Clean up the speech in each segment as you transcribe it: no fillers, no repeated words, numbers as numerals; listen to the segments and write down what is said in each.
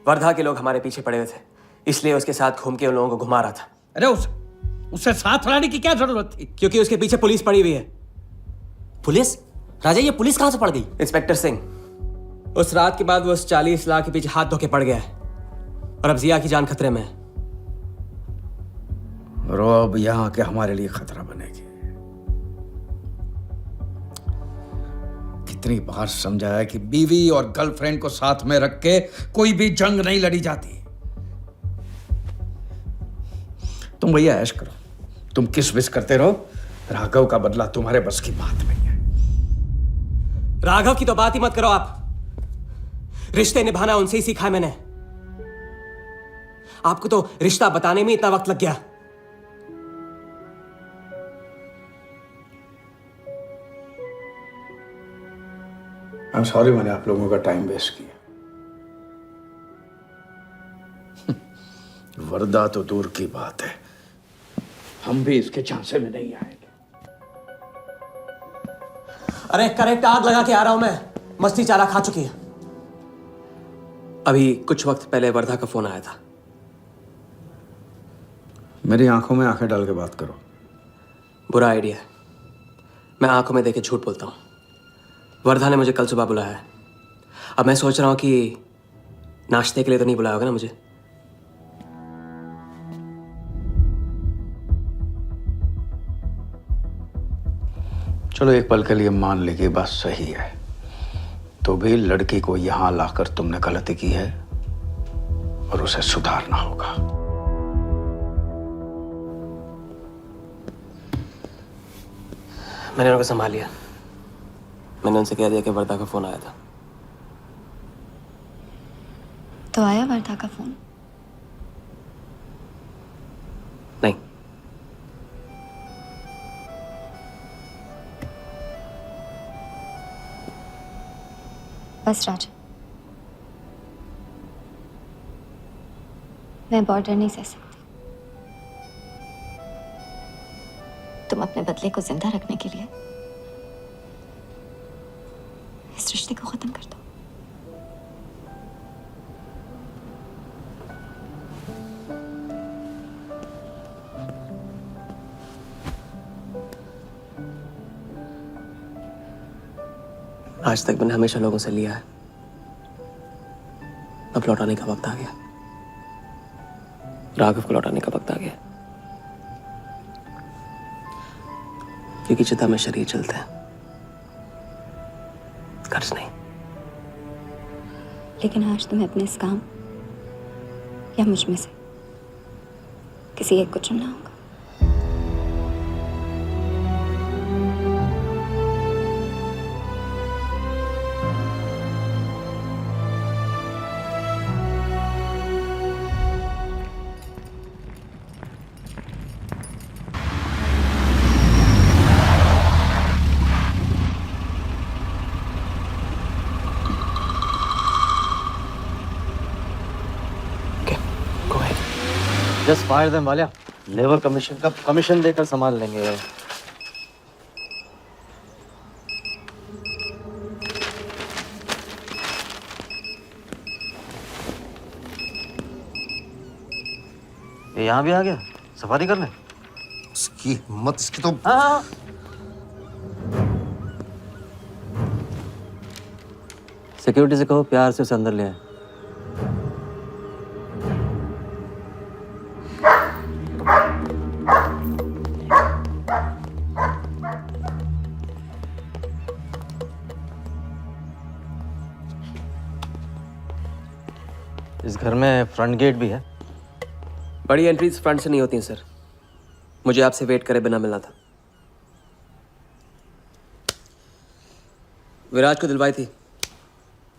वर्धा के लोग हमारे पीछे पड़े हुए थे, इसलिए उसके साथ घूम के उन लोगों को घुमा रहा था। अरे उसे साथ लाने की क्या जरूरत थी? क्योंकि उसके पीछे पुलिस पड़ी हुई है। पुलिस? राजा, ये पुलिस कहां से पड़ गई? इंस्पेक्टर सिंह, उस रात के बाद वो उस 40 लाख के पीछे हाथ धो के पड़ गया है और अब जिया की जान खतरे में है। और अब यहां के हमारे लिए खतरा बनेगी। कितनी बार समझाया कि बीवी और गर्लफ्रेंड को साथ में रख के कोई भी जंग नहीं लड़ी जाती। तुम भैया ऐश करो, तुम किस विस करते रहो। राघव का बदला तुम्हारे बस की बात नहीं है। राघव की तो बात ही मत करो आप। रिश्ते निभाना उनसे ही सीखा है मैंने। आपको तो रिश्ता बताने में इतना वक्त लग गया। आई एम सॉरी, मैंने आप लोगों का टाइम वेस्ट किया। वर्दा तो दूर की बात है, हम भी इसके झांसे में नहीं आएंगे। अरे करेक्ट आग लगा के आ रहा हूं मैं। मस्ती चारा खा चुकी है। अभी कुछ वक्त पहले वर्धा का फोन आया था। मेरी आंखों में आंखें डाल के बात करो। बुरा आइडिया है। मैं आंखों में देखे झूठ बोलता हूं। वर्धा ने मुझे कल सुबह बुलाया है। अब मैं सोच रहा हूं कि नाश्ते के लिए तो नहीं बुलाया होगा ना मुझे। चलो एक पल के लिए मान ली कि बात सही है, तो भी लड़की को यहां लाकर तुमने गलती की है और उसे सुधारना होगा। मैंने उनको संभाल लिया। मैंने उनसे कह दिया कि वर्धा का फोन आया था। तो आया वर्धा का फोन? नहीं। बस राजा, मैं बॉर्डर नहीं सह सकती। तुम अपने बदले को जिंदा रखने के लिए इस रिश्ते को खत्म कर दो। आज तक मैंने हमेशा लोगों से लिया है, अब लौटाने का वक्त आ गया। राघव को लौटाने का वक्त आ गया। क्योंकि चिता में शरीर चलते हैं, कर्ज नहीं। लेकिन आज तुम्हें अपने इस काम या मुझ में से किसी एक को चुनना होगा। Just fire them Walia. Labour commission का कमीशन देकर संभाल लेंगे। ये यहाँ भी आ गया सफारी करने। इसकी हिम्मत, इसकी तो। हाँ। सिक्योरिटी से कहो प्यार से उसे अंदर ले आए। इस घर में फ्रंट गेट भी है। बड़ी एंट्रीज फ्रंट से नहीं होती हैं सर। मुझे आपसे वेट करे बिना मिलना था। विराज को दिलवाई थी,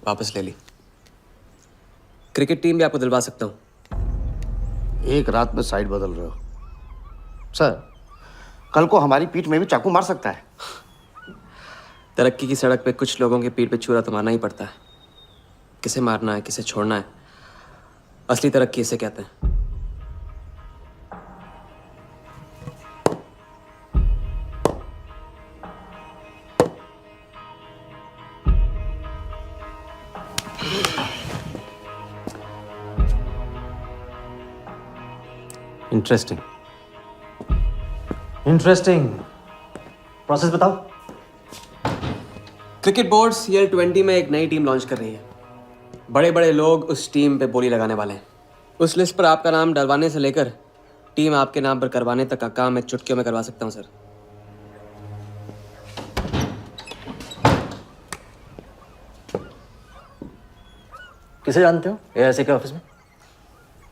वापस ले ली। क्रिकेट टीम भी आपको दिलवा सकता हूं। एक रात में साइड बदल रहे हो सर। कल को हमारी पीठ में भी चाकू मार सकता है। तरक्की की सड़क पे कुछ लोगों के पीठ पे छुरा तो मारना ही पड़ता है। किसे मारना है, किसे छोड़ना है, असली तरक्की इसे कहते हैं। Interesting interesting. प्रोसेस बताओ। क्रिकेट बोर्ड CL20 में एक नई टीम लॉन्च कर रही है। बड़े बड़े लोग उस टीम पे बोली लगाने वाले हैं। उस लिस्ट पर आपका नाम डलवाने से लेकर टीम आपके नाम पर करवाने तक का काम मैं चुटकियों में करवा सकता हूँ सर। किसे जानते हो AIC के ऑफिस में?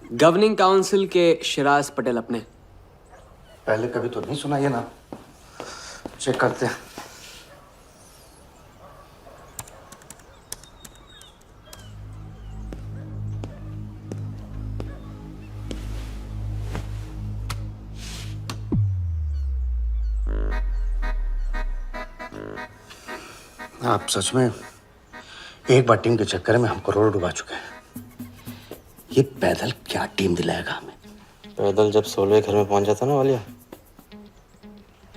गवर्निंग काउंसिल के शिराज पटेल अपने। पहले कभी तो नहीं सुना ये ना। चेक करते हैं। आप सच में एक बार टीम के चक्कर में हम करोड़ डुबा चुके हैं। ये पैदल क्या टीम दिलाएगा हमें? पैदल जब 16वें घर में पहुंच जाता ना वालिया,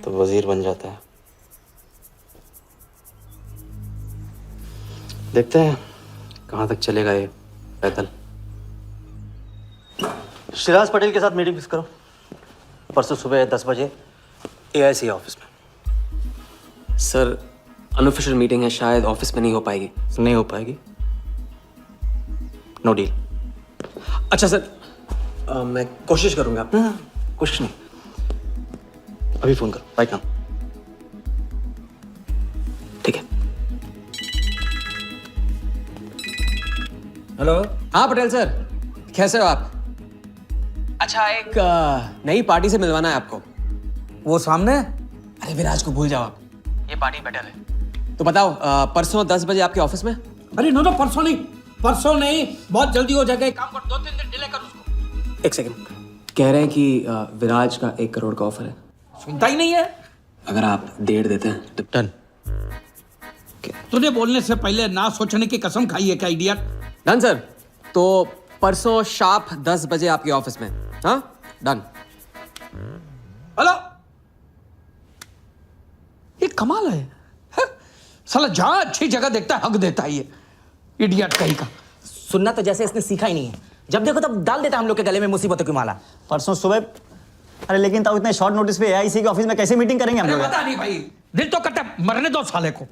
तो वजीर बन जाता है। देखते हैं कहाँ तक चलेगा ये पैदल। शिराज पटेल के साथ मीटिंग फिक्स करो परसों सुबह 10 बजे AIC ऑफिस में। सर अनऑफिशियल मीटिंग है, शायद ऑफिस में नहीं हो पाएगी। नहीं हो पाएगी? No deal. अच्छा सर, मैं कोशिश करूंगा। कुछ नहीं, अभी फोन करो राइट नाउ। ठीक है। हेलो। हाँ पटेल सर, कैसे हो आप? अच्छा, एक नई पार्टी से मिलवाना है आपको। वो सामने? अरे विराज को भूल जाओ आप, ये पार्टी बेटर है। तो बताओ परसों 10 बजे आपके ऑफिस में? अरे नो परसों नहीं, बहुत जल्दी हो जाएगा। एक काम कर, 2-3 दिन डिले कर उसको। एक सेकंड, कह रहे हैं कि विराज का 1 करोड़ का ऑफर है। सुनता ही नहीं है। अगर आप 1.5 देते हैं तो डन। तूने बोलने से पहले ना सोचने की कसम खाई है क्या इडियट? Done sir. तो परसों शार्प 10 बजे आपके ऑफिस में। हाँ डन। हेलो, ये कमाल है। साला जहां अच्छी जगह देखता है हक देता है ये इडियट कहीं का। सुनना तो जैसे इसने सीखा ही नहीं है, जब देखो तब डाल देता हम लोग के गले में मुसीबतों की माला। परसों सुबह। अरे लेकिन तब इतने शॉर्ट नोटिस पे AIC के ऑफिस में कैसे मीटिंग करेंगे हम अरे लोग? पता नहीं भाई, दिल तो करता है मरने दो साले को।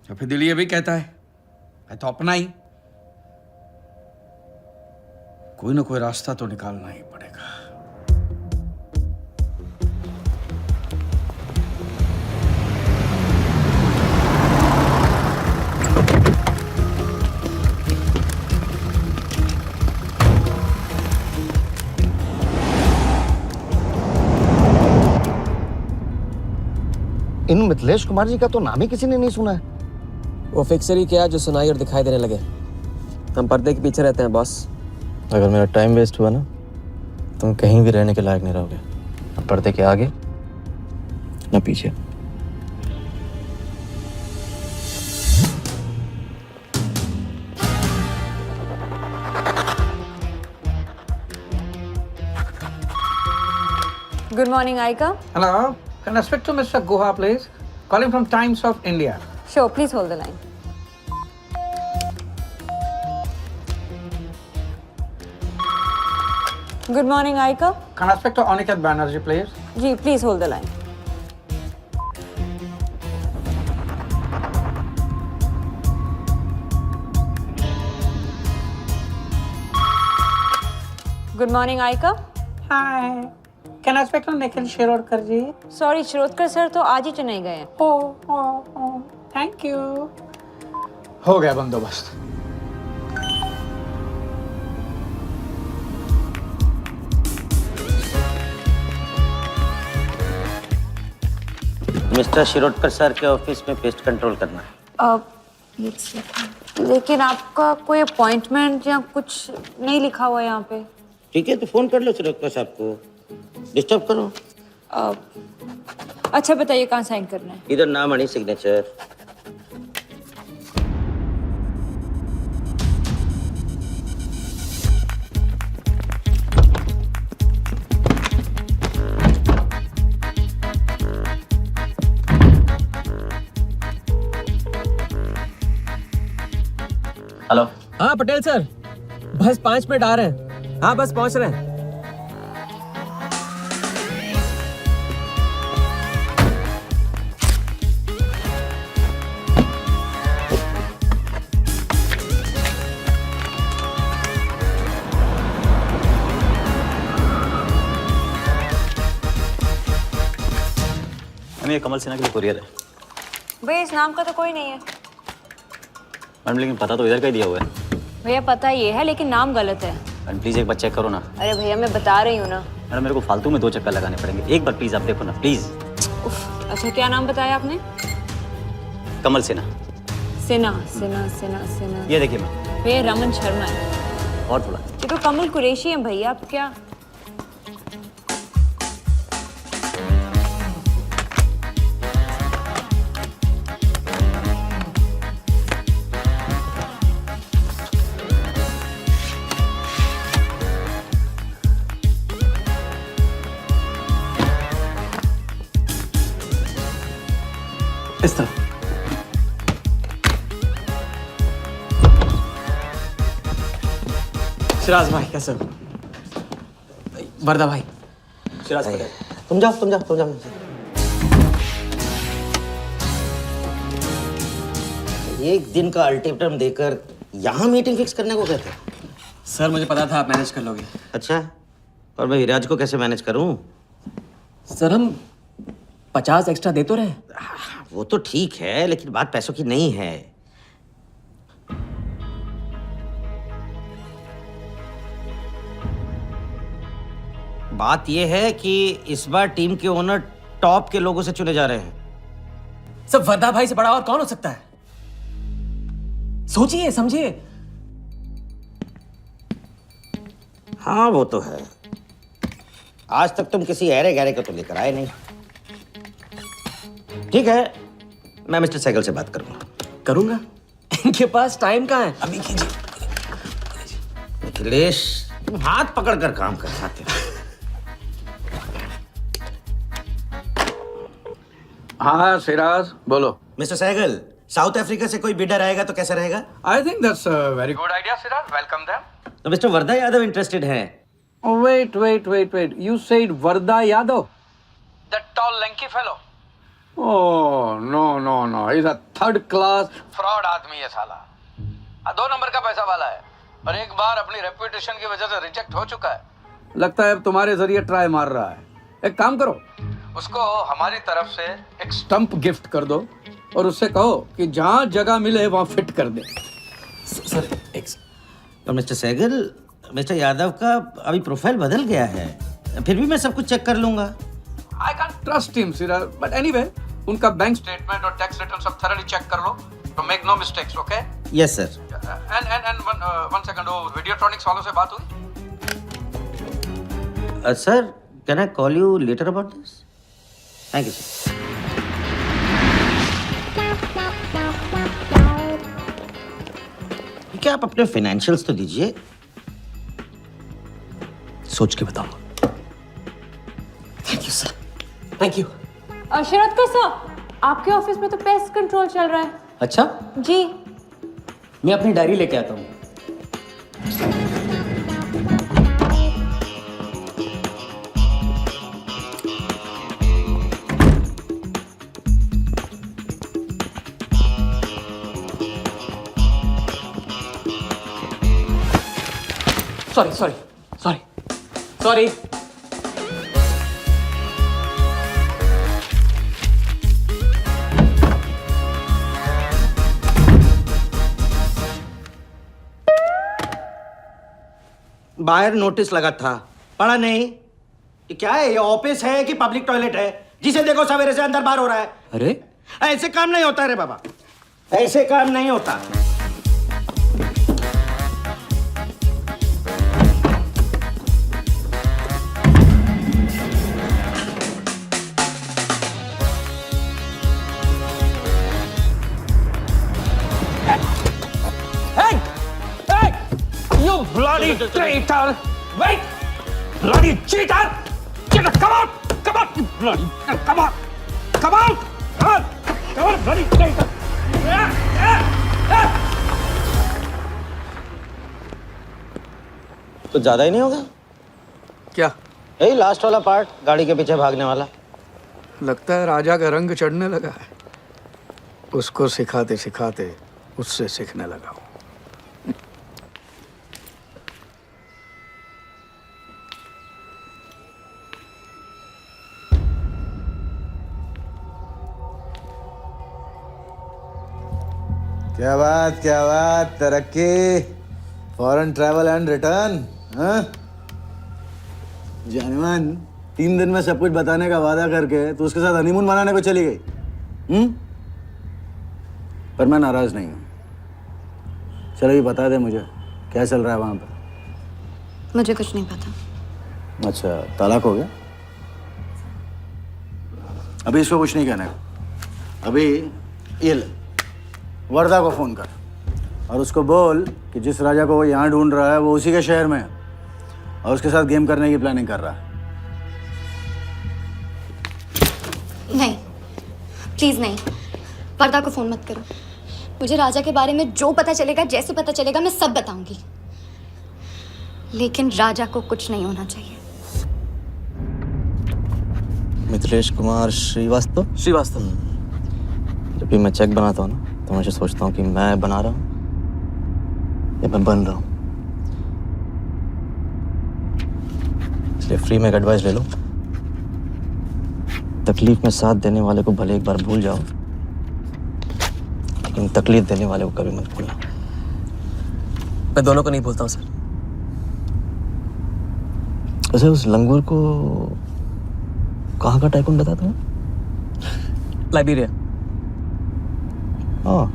या फिर दिल ये भी कहता है मैं तो अपना ही। कोई ना कोई रास्ता तो निकालना ही पड़ेगा। इन मिथिलेश कुमार जी का तो नाम ही किसी ने नहीं सुना है। वो फिक्सर ही क्या जो सुनाई और दिखाई देने लगे। हम पर्दे के पीछे रहते हैं बॉस। अगर मेरा टाइम वेस्ट हुआ ना, तुम कहीं भी रहने के लायक नहीं रहोगे, ना पर्दे के आगे ना पीछे। Good morning, Aika. Hello, can I speak to Mr. Guha, please? Calling from Times of India. Sure, please hold the line. Good morning, Aika. Can I speak to Aniket Banerjee, please? Ji, please hold the line. Good morning, Aika. Hi. Can I speak to Nikhil Shirodkar ji? Sorry, Shirodkar sir तो आज ही चेन्नई गए हैं। Oh, thank you. हो गया बंदोबस्त। Mister Shirodkar sir के office में pest control करना है। लेकिन आपका कोई अपॉइंटमेंट या कुछ नहीं लिखा हुआ यहाँ पे। ठीक है, तो फोन कर लो शिरोडकर साहब को, डिस्टर्ब करो। अच्छा बताइए कहाँ साइन करना है? इधर नाम आनी सिग्नेचर। हेलो। हाँ पटेल सर, बस 5 मिनट आ रहे हैं। हाँ बस पहुंच रहे हैं। मैम ये कमल सिन्हा के लिए कुरियर है। भैया इस नाम का तो कोई नहीं है। मैडम लेकिन पता तो इधर का ही दिया हुआ है। भैया पता ये है लेकिन नाम गलत है। मैडम प्लीज़ एक बार चेक करो ना। अरे भैया मैं बता रही हूँ ना। मैडम मेरे को फालतू में 2 चक्कर लगाने पड़ेंगे, एक बार प्लीज़ आप देखो ना प्लीज़। उफ, अच्छा क्या नाम बताया आपने? कमल सिन्हा। सिन्हा सिन्हा सिन्हा सिन्हा। ये देखिए मैम। भैया रमन शर्मा है। और थोड़ा। ये तो कमल कुरैशी है भैया, आप क्या? इस तरफ। शिराज भाई कैसे हो? वर्दा भाई। शिराज भाई। तुम जाओ। एक दिन का अल्टीमेटम देकर यहाँ मीटिंग फिक्स करने को कहते हैं। सर मुझे पता था आप मैनेज कर लोगे। अच्छा, और मैं विराज को कैसे मैनेज करूं? सर हम 50 एक्स्ट्रा दे तो रहे। वो तो ठीक है, लेकिन बात पैसों की नहीं है। बात यह है कि इस बार टीम के ओनर टॉप के लोगों से चुने जा रहे हैं। सब वर्दा भाई से बड़ा और कौन हो सकता है? सोचिए समझिए। हाँ वो तो है। आज तक तुम किसी अरे गहरे को तो लेकर आए नहीं। ठीक है, मैं मिस्टर सहगल से बात करूंगा। इनके पास टाइम कहाँ है? अभी कीजिए। अखिलेश, तुम हाथ पकड़कर काम कर सकते हो। हाँ सिराज बोलो। मिस्टर सहगल, साउथ अफ्रीका से कोई बिडर आएगा तो कैसा रहेगा? I think that's a very good idea Siraj, welcome them. तो मिस्टर वर्दा यादव इंटरेस्टेड हैं। Wait. You said Varda Yadav? That tall, lanky fellow? Oh, no. He's a third class fraud आदमी है साला। 2 नंबर का पैसा वाला है और एक बार अपनी रेपुटेशन की वजह से रिजेक्ट हो चुका है। लगता है अब तुम्हारे जरिए ट्राई मार रहा है। एक काम करो, उसको हमारी तरफ से एक स्टंप गिफ्ट कर दो और उससे कहो कि जहाँ जगह मिले वहाँ फिट कर दे। सर एक तो मिस्टर सहगल, मिस्टर यादव का अभी प्रोफाइल बदल गया है, फिर भी मैं सब कुछ चेक कर लूंगा। I can't trust him, Siraj. But anyway, उनका बैंक स्टेटमेंट और टैक्स रिटर्न सब thoroughly चेक कर लो, तो make no mistakes, okay? Yes, sir. And one second, वो Videotronics वालों से बात हुई? Sir, can I call you later about this? Thank you, sir. क्या आप अपने फाइनेंशियल्स तो दीजिए। सोच के बताओ। Thank you sir, thank you. Sharad का सर, आपके ऑफिस में तो पेस्ट कंट्रोल चल रहा है। अच्छा, जी। मैं अपनी डायरी लेके आता हूँ। सॉरी। बाहर नोटिस लगा था, पढ़ा नहीं? ये क्या है? ये ऑफिस है कि पब्लिक टॉयलेट है? जिसे देखो सवेरे से अंदर बाहर हो रहा है। अरे ऐसे काम नहीं होता रे बाबा, ऐसे काम नहीं होता। You bloody traitor! Wait! Bloody cheater! Get it! Come out! Come out! You bloody! Come on! Come out! Come on, bloody traitor! कुछ ज़्यादा ही नहीं होगा? क्या यही लास्ट वाला पार्ट, गाड़ी के पीछे भागने वाला। लगता है राजा का रंग चढ़ने लगा है। उसको सिखाते सिखाते उससे सीखने लगा हूं। क्या बात, तरक्की, फॉरेन ट्रैवल एंड रिटर्न। हाँ जानवन, 3 दिन में सब कुछ बताने का वादा करके तू उसके साथ हनीमून मनाने को चली गई। पर मैं नाराज नहीं हूँ। चलो ये बता दे मुझे, क्या चल रहा है वहां पर? मुझे कुछ नहीं पता। अच्छा, तलाक हो गया? अभी इसको कुछ नहीं कहना है। अभी ये ले, वर्दा को फोन कर और उसको बोल कि जिस राजा को वो यहाँ ढूंढ रहा है वो उसी के शहर में है और उसके साथ गेम करने की प्लानिंग कर रहा है। नहीं, प्लीज नहीं, वर्दा को फोन मत करो। मुझे राजा के बारे में जो पता चलेगा, जैसे पता चलेगा, मैं सब बताऊंगी, लेकिन राजा को कुछ नहीं होना चाहिए। मिथिलेश कुमार श्रीवास्तव। जब भी मैं चेक बनाता हूँ ना, तो मुझे सोचता हूँ कि मैं बना रहा हूँ या मैं बन रहा हूँ। इसलिए फ्री में एक एडवाइस ले लो, तकलीफ में साथ देने वाले को भले एक बार भूल जाओ, लेकिन तकलीफ देने वाले को कभी मत भूलना। मैं दोनों को नहीं भूलता हूँ सर। वैसे उस लंगूर को कहाँ का टाइकून बताया तुम्हें? लाइबेरिया। हाँ,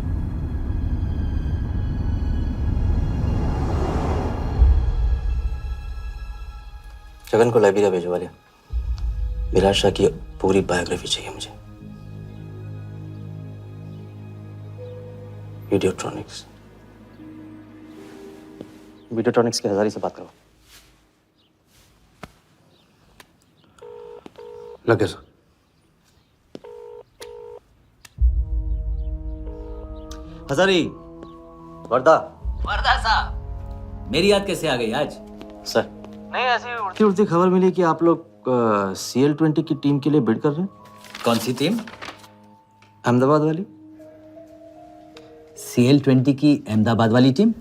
जगन को लाइबेरिया भेजवा लिया। विराट शाह की पूरी बायोग्राफी चाहिए मुझे। वीडियोट्रॉनिक्स के हजारी से बात करो। लगे सर। हजारी, वर्दा। वर्दा साहब, मेरी याद कैसे आ गई आज? सर, नहीं ऐसी उड़ती उड़ती खबर मिली कि आप लोग CL20 की टीम के लिए बिड कर रहे हैं। कौन सी टीम? अहमदाबाद वाली। CL20 की अहमदाबाद वाली टीम?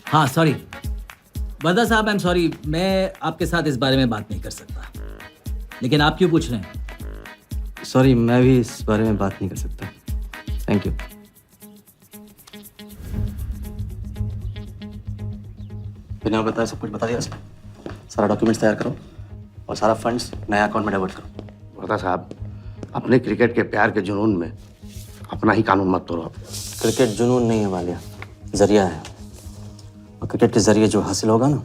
हाँ सॉरी वर्दा साहब, आई एम सॉरी, मैं आपके साथ इस बारे में बात नहीं कर सकता। लेकिन आप क्यों पूछ रहे हैं? सॉरी, मैं भी इस बारे में बात नहीं कर सकता। Thank you. बिना बताए सब कुछ बता दिया सर। सारा डॉक्यूमेंट्स तैयार करो और सारा फंड्स नया अकाउंट में डाइवर्ट करो। वर्दा साहब, अपने क्रिकेट के प्यार के जुनून में अपना ही कानून मत तोड़ो। क्रिकेट जुनून नहीं है वालिया, जरिया है। और क्रिकेट के जरिए जो हासिल होगा ना,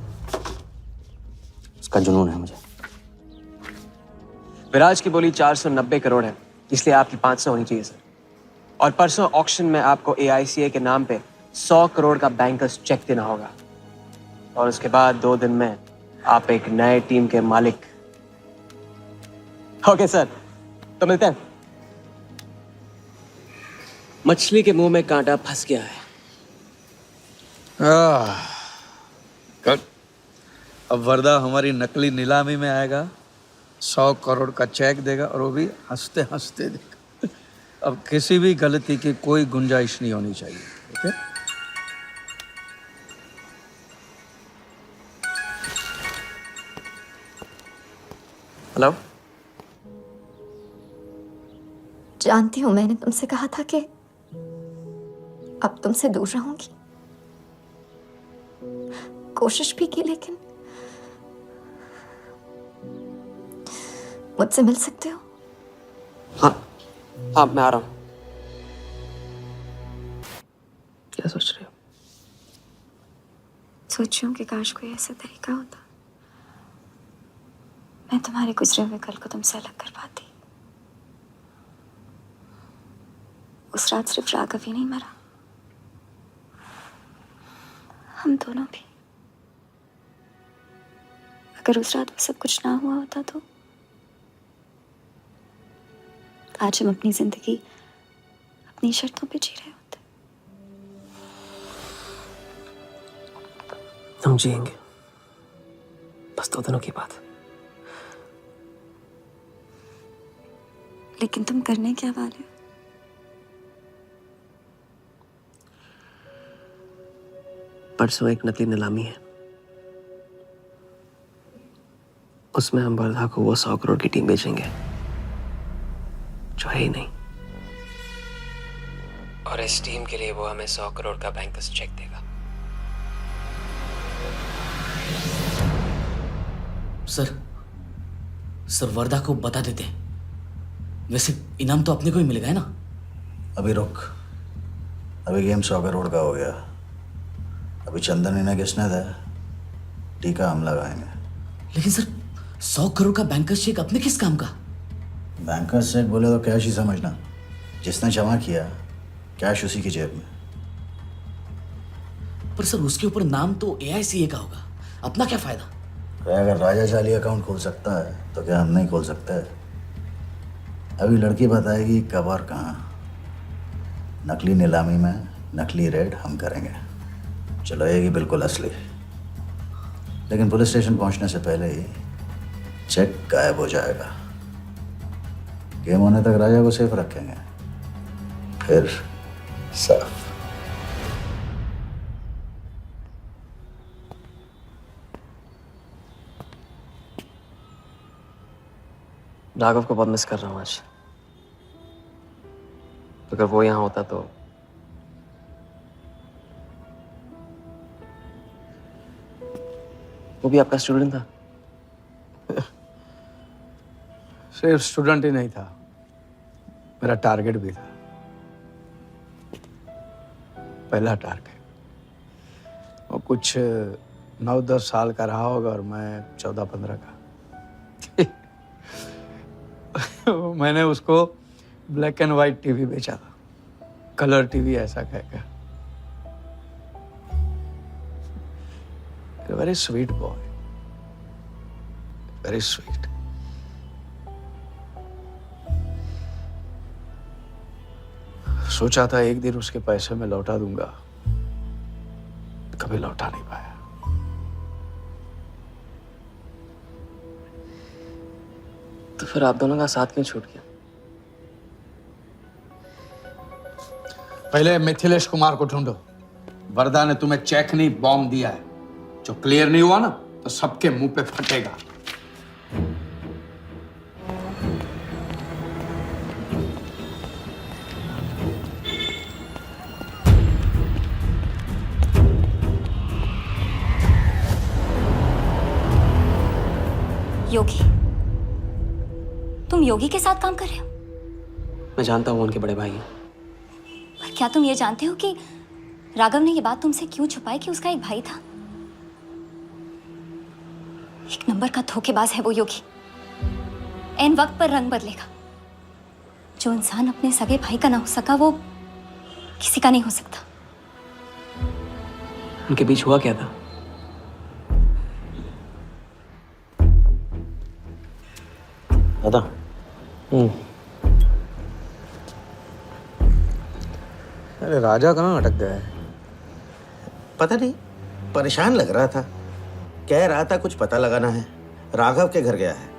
उसका जुनून है मुझे। विराज की बोली 490 करोड़ है, इसलिए आपकी 500 होनी चाहिए सर। और परसों ऑक्शन में आपको AICA के नाम पे 100 करोड़ का बैंकर्स चेक देना होगा। और उसके बाद 2 दिन में आप एक नए टीम के मालिक। ओके सर, तो मिलते हैं। मछली के मुंह में कांटा फंस गया है। कल अब वर्दा हमारी नकली नीलामी में आएगा, 100 करोड़ का चेक देगा और वो भी हंसते हंसते देगा। अब किसी भी गलती की कोई गुंजाइश नहीं होनी चाहिए। ओके? हेलो। जानती हूँ, मैंने तुमसे कहा था कि अब तुमसे दूर रहूंगी। कोशिश भी की, लेकिन मुझसे मिल सकते हो? हाँ, मैं आ रहा हूँ। क्या सोच रहे हो? सोच रही हूँ कि काश कोई ऐसा तरीका होता, मैं तुम्हारे गुजरे हुए कल को तुमसे अलग कर पाती। उस रात सिर्फ राघव ही नहीं मरा, हम दोनों भी। अगर उस रात वो सब कुछ ना हुआ होता तो आज हम अपनी जिंदगी अपनी शर्तों पे जी रहे होते। हम जिएंगे, बस 2 दिनों की बात। लेकिन तुम करने क्या वाले हो? परसों एक नकली नीलामी है, उसमें हम वर्धा को वो 100 करोड़ की टीम बेचेंगे जो है ही नहीं, और इस टीम के लिए वो हमें 100 करोड़ का बैंकर्स चेक देगा। सर वर्दा को बता देते हैं। वैसे इनाम तो अपने को ही मिलेगा है ना? अभी रुक, अभी गेम 100 करोड़ का हो गया। अभी चंदन इन्हें किसने था, टीका हम लगाएंगे। लेकिन सर 100 करोड़ का बैंकर्स चेक अपने किस काम का? बैंकर्स चेक बोले तो कैश ही समझना, जिसने जमा किया कैश उसी की जेब में। पर सर उसके ऊपर नाम तो AICA का होगा, अपना क्या फायदा? अगर राजा चाली अकाउंट खोल सकता है तो क्या हम नहीं खोल सकते? अभी लड़की बताएगी कब और कहाँ। नकली नीलामी में नकली रेड हम करेंगे, चलाएगी बिल्कुल असली। लेकिन पुलिस स्टेशन पहुंचने से पहले ही चेक गायब हो जाएगा। गेम होने तक राजा को सेफ रखेंगे, फिर साफ। राघव को बहुत मिस कर रहा हूँ आज। अगर वो यहाँ होता तो वो भी आपका स्टूडेंट था। सिर्फ स्टूडेंट ही नहीं था, मेरा टारगेट भी था। पहला टारगेट वो कुछ 9-10 साल का रहा होगा और मैं 14-15 का। मैंने उसको ब्लैक एंड वाइट टीवी बेचा था, कलर टीवी ऐसा कहकर। Very sweet boy, very sweet. सोचा था एक दिन उसके पैसे मैं लौटा दूंगा, कभी लौटा नहीं पाया। तो फिर आप दोनों का साथ क्यों छूट गया? पहले मिथिलेश कुमार को ढूंढो। वर्दा ने तुम्हें चेक नहीं बॉम्ब दिया है, जो क्लियर नहीं हुआ ना तो सबके मुंह पे फटेगा। योगी, तुम योगी के साथ काम कर रहे हो? मैं जानता हूँ उनके बड़े भाई हैं। पर क्या तुम ये जानते हो कि राघव ने ये बात तुमसे क्यों छुपाई कि उसका एक भाई था? एक नंबर का धोखेबाज है वो योगी। एन वक्त पर रंग बदलेगा। जो इंसान अपने सगे भाई का ना हो सका वो किसी का नहीं हो सकता। उनके बीच हुआ क्या था? दादा अरे राजा कहाँ अटक गया है? पता नहीं, परेशान लग रहा था। कह रहा था कुछ पता लगाना है, राघव के घर गया है।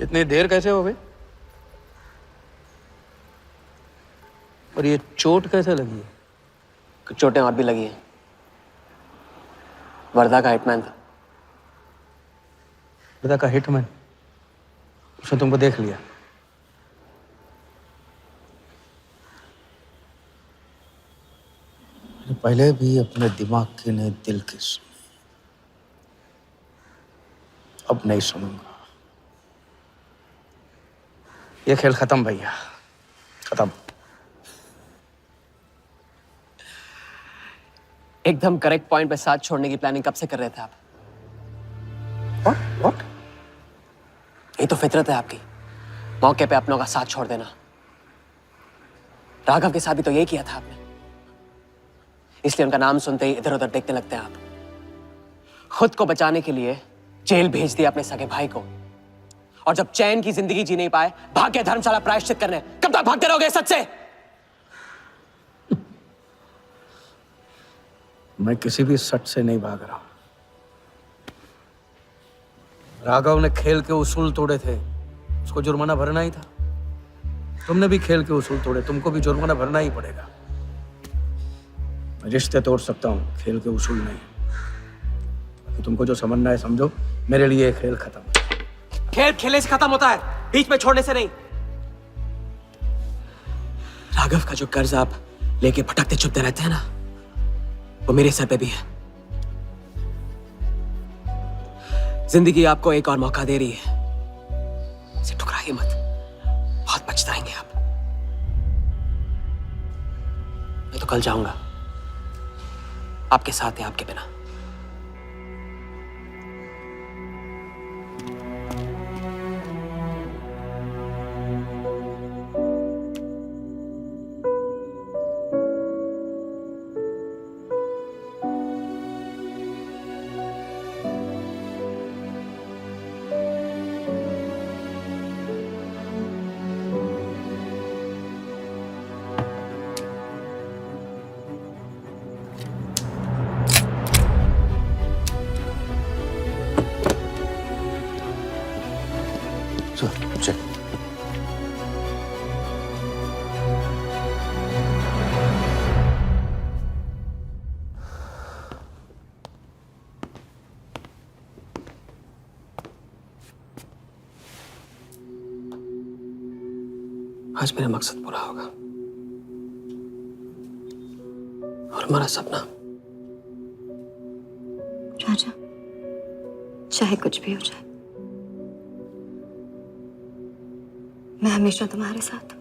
इतनी देर कैसे हो गई? और ये चोट कैसे लगी है? कुछ चोटें और भी लगी हैं। वर्धा का हिटमैन था। वर्धा का हिटमैन? उसने तुमको देख लिया? पहले भी अपने दिमाग की नहीं दिल की सुनी, अब नहीं सुनूंगा। ये खेल खत्म भैया, खत्म। एकदम करेक्ट पॉइंट पे साथ छोड़ने की प्लानिंग कब से कर रहे थे आप? What? ये तो फितरत है आपकी, मौके पे अपनों का साथ छोड़ देना। राघव के साथ भी तो यही किया था आपने, इसलिए उनका नाम सुनते ही इधर उधर देखने लगते हैं आप। खुद को बचाने के लिए जेल भेज दिया अपने सगे भाई को, और जब चैन की जिंदगी जी नहीं पाए भाग के धर्मशाला प्रायश्चित करने। कब तक भागते रहोगे सच से? मैं किसी भी सच से नहीं भाग रहा। राघव ने खेल के उसूल तोड़े थे, उसको जुर्माना भरना ही था। तुमने भी खेल के उसूल तोड़े, तुमको भी जुर्माना भरना ही पड़ेगा। मैं रिश्ते तोड़ सकता हूँ, खेल के उसूल नहीं। तो तुमको जो समझना है समझो, मेरे लिए ये खेल खत्म। खेल खेलने से खत्म होता है, बीच में छोड़ने से नहीं। राघव का जो कर्ज आप लेके भटकते चुपते रहते हैं ना, वो मेरे सर पे भी है। जिंदगी आपको एक और मौका दे रही है, इसे ठुकराइए मत, बहुत पछताएंगे आप। मैं तो कल जाऊंगा, आपके साथ है, आपके बिना। चल। आज मेरा मकसद पूरा होगा, और हमारा सपना। राजा, चाहे कुछ भी हो जाए, मैं हमेशा तुम्हारे साथ हूं।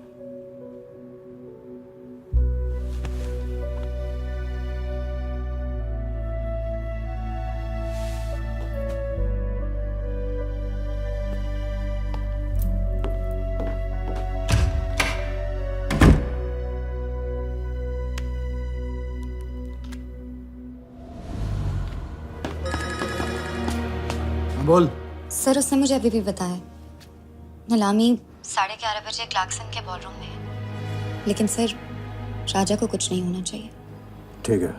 बोल। सर, उसने मुझे अभी भी बताया नीलामी 11:30 बजे क्लार्कसन के बॉलरूम में है। लेकिन सर, राजा को कुछ नहीं होना चाहिए। ठीक है।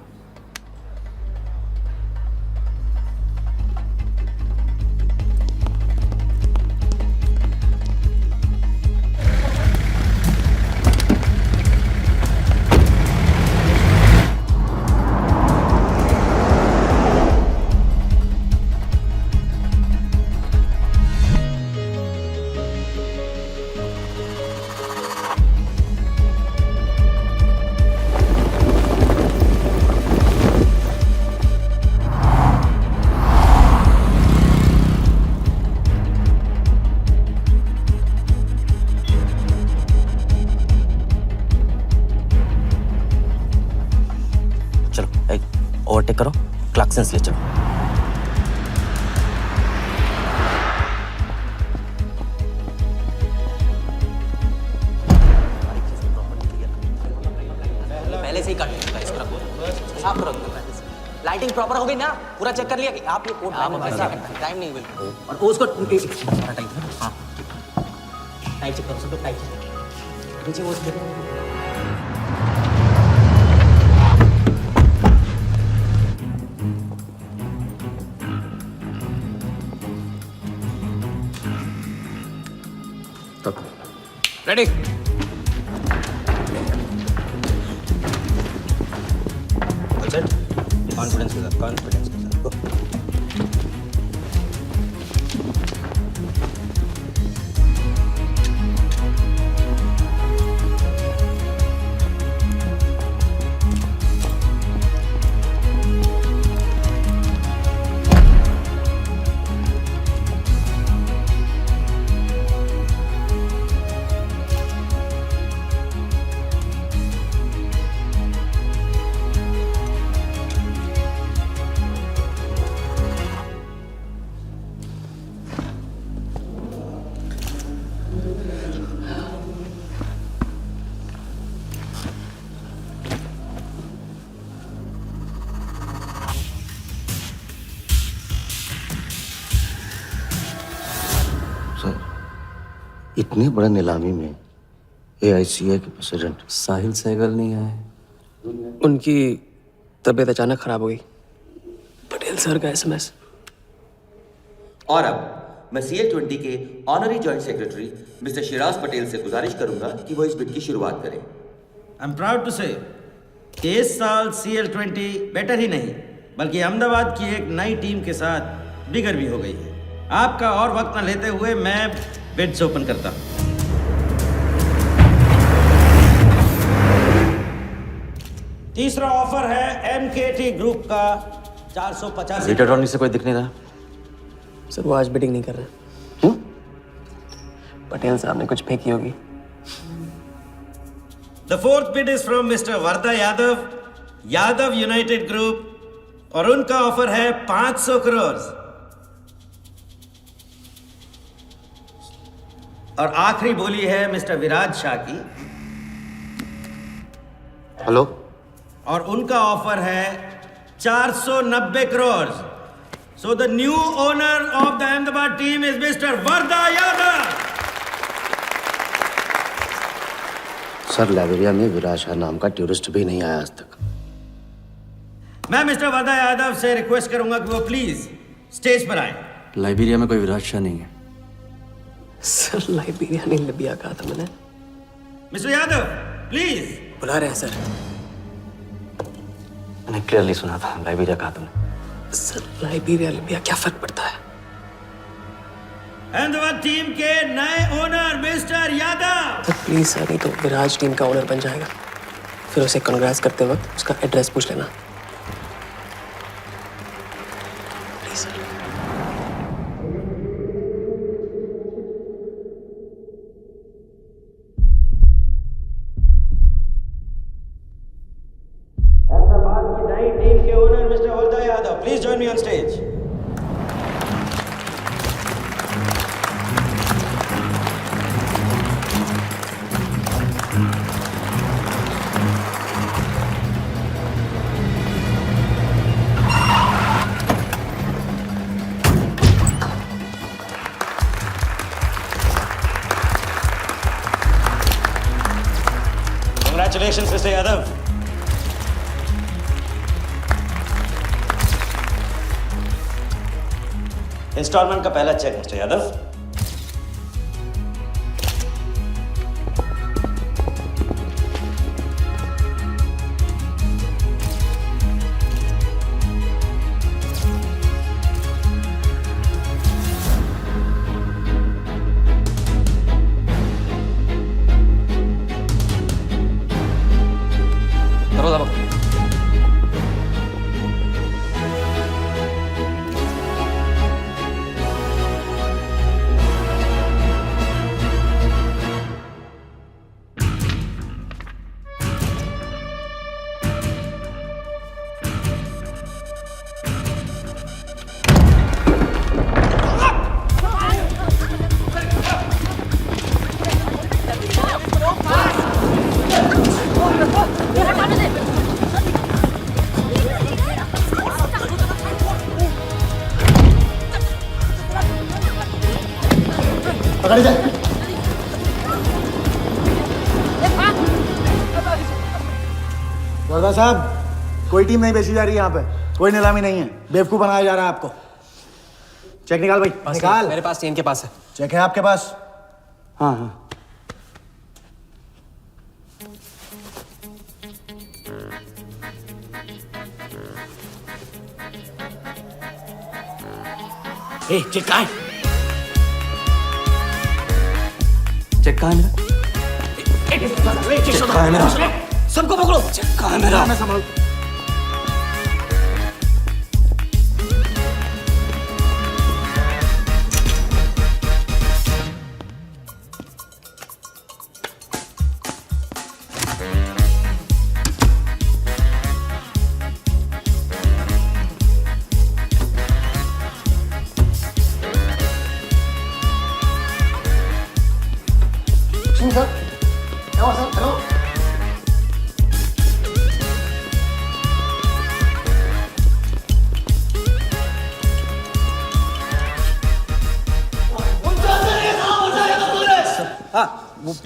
ओवरटेक करो, क्लार्कसन ले चलो। पहले से ही काट इसको रखो, साफ करो पहले से। लाइटिंग प्रॉपर हो गई ना? पूरा चेक कर लिया कि आप ये कोट टाइम नहीं बिल्कुल। और उसको टाइट, हाँ टाइट चेक करो, सब टाइट चेक नीचे वो देखो। रेडी? कॉन्फिडेंस के साथ, कॉन्फिडेंस के साथ। Go. सर, इतनी बड़ी नीलामी में AICA के प्रेसिडेंट साहिल सहगल नहीं आए। उनकी तबीयत अचानक खराब हो गई। पटेल सर का SMS। और अब मैं CL20 के honorary joint secretary mister Shiraz Patel से गुजारिश करूंगा कि वो इस बिड की शुरुआत करें। आई एम प्राउड टू से कि इस साल CL20 बेटर ही नहीं बल्कि अहमदाबाद की एक नई टीम के साथ बिगर भी हो गई है। आपका और वक्त न लेते हुए मैं बिड्स ओपन करता हूं। तीसरा ऑफर है MKT ग्रुप का 485। रीड अटॉर्नी से कोई दिख नहीं रहा। सर वो आज बिडिंग नहीं कर रहे। पटेल साहब ने कुछ फेंकी होगी। The fourth bid is from mister Varda Yadav, Yadav United group, और उनका ऑफर है 500 करोड़। और आखिरी बोली है मिस्टर विराज शाह की, हेलो, और उनका ऑफर है 490 crore. So the new owner of the Ahmedabad team is mister Varda Yadav. Sir Liberia में विराज शाह नाम का टूरिस्ट भी नहीं आया आज तक। मैं मिस्टर वर्दा यादव से रिक्वेस्ट करूंगा कि वो प्लीज स्टेज पर आए। लाइब्रेरिया में कोई विराज शाह नहीं है। सर लाइब्रेरिया नहीं, लिबिया कहा था मैंने। Mister Yadav please. बुला रहे हैं सर। मैंने क्लियरली सुना था, लाइब्रेरिया कहा तुमने। सर लाइब्रेरिया लिबिया क्या फर्क पड़ता है? अहमदाबाद टीम के नए owner mister Yadav. Sir please sir, नहीं तो विराज टीम का ओनर बन जाएगा। फिर उसे कांग्रेस करते वक्त उसका एड्रेस पूछ लेना। Please sir. अहमदाबाद की नई टीम के owner mister Varda Yadav, please join me on stage. Congratulations, Mr. Yadav. Instalment का पहला चेक मिस्टर यादव। दरवाजा बंद। पकड़ जा। वर्दा साहब, कोई टीम नहीं बेची जा रही यहाँ पे, कोई नीलामी नहीं है। बेवकूफ बनाया जा रहा है आपको। चेक निकाल भाई, निकाल। मेरे पास नहीं, इनके पास है। चेक है आपके पास? हाँ हाँ। चेक कहाँ है? चेक कहाँ है मेरा? चेक कहाँ है मेरा? सबको पकड़ो। चेक कहाँ है मेरा? मैं संभाल।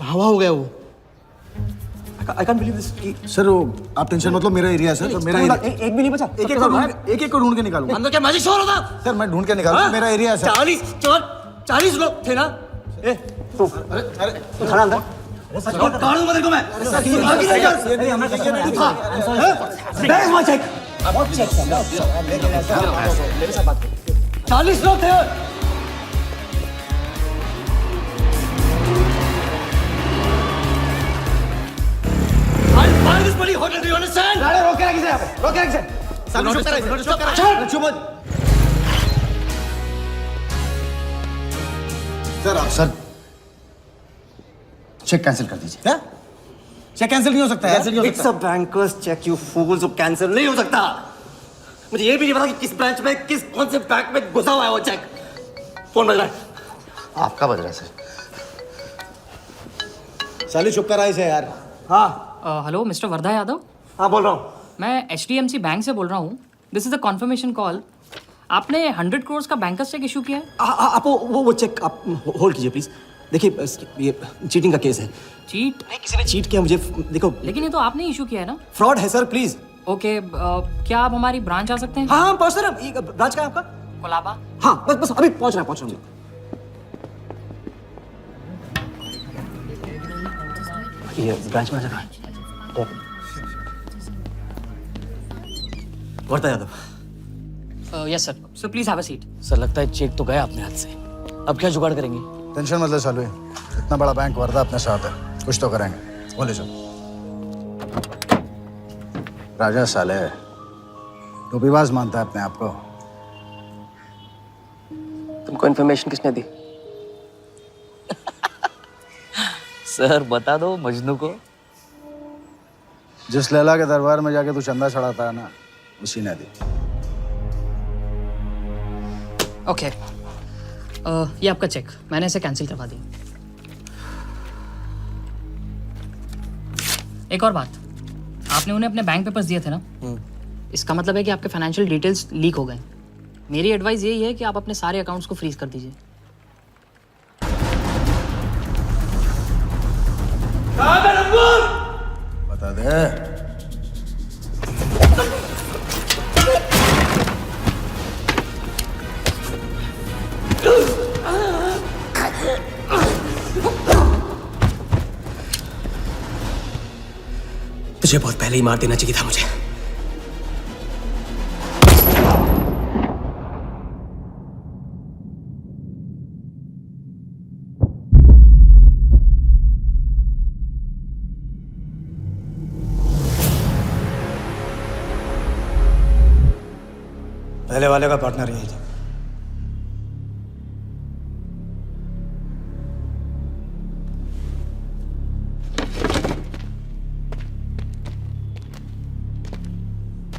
हवा हो गया वो। I can't believe this. Sir वो आप टेंशन मत लो, मेरा एरिया है सर, तो मेरा एरिया। एक भी नहीं बचा। एक को ढूंढ के निकालूंगा। अंदर क्या मैजिक शोर होता? सर मैं ढूंढ के निकालूंगा, मेरा एरिया है सर। 40 लोग थे ना? ए तू खड़ा अंदर। काट दूंगा तेरे को मैं। बैग वहाँ चेक। 40 लोग थे। Hotel, do you understand? रोके रखिए यहाँ पे, रोके रखिए। सर चेक कैंसिल कर दीजिए। क्या? चेक कैंसिल नहीं हो सकता है? It's a banker's check, you fools, वो कैंसिल नहीं हो सकता। मुझे ये भी नहीं पता कि किस ब्रांच में, कौन से बैंक में घुसा हुआ है वो चेक। फोन बज रहा है। आपका बज रहा है सर। साली चुप कर इसे यार। हाँ हेलो मिस्टर वर्धा यादव। हाँ बोल रहा हूँ। मैं HDMC बैंक से बोल रहा हूँ। This is a confirmation call. आपने 100 करोड़ का बैंकर्स चेक इशू किया है? आप वो चेक आप होल्ड कीजिए प्लीज। देखिए ये चीटिंग का केस है। चीट? नहीं, किसी ने चीट किया मुझे। देखो लेकिन ये तो आपने इशू किया है ना? फ्रॉड है सर, प्लीज। ओके क्या आप हमारी ब्रांच आ सकते हैं? हाँ पहुँच रहे हैं। ब्रांच का है आपका? कोलाबा। हाँ बस अभी पहुँच रहा हूँ। ये ब्रांच मैनेजर है। Wardha Yadav. Yes sir. So please have a seat. Sir लगता है चेक तो गया अपने हाथ से। अब क्या जुगाड़ करेंगे? टेंशन मत ले सालू, इतना बड़ा बैंक वर्धा अपने साथ है, कुछ तो करेंगे। बोले सर। राजा साले टोपीबाज मानता है अपने आप को। तुमको इन्फॉर्मेशन किसने दी? सर बता दो मजनू को। जिस लैला के दरबार में जाके तू चंदा चढ़ाता है ना, उसी ने दी। ओके ये आपका चेक, मैंने इसे कैंसिल करवा दी। एक और बात, आपने उन्हें अपने बैंक पेपर्स दिए थे ना? इसका मतलब है कि आपके फाइनेंशियल डिटेल्स लीक हो गए। मेरी एडवाइस यही है कि आप अपने सारे अकाउंट्स को फ्रीज कर दीजिए। बता दे। तुझे बहुत पहले ही मार देना चाहिए था मुझे। पहले वाले का पार्टनर यही था।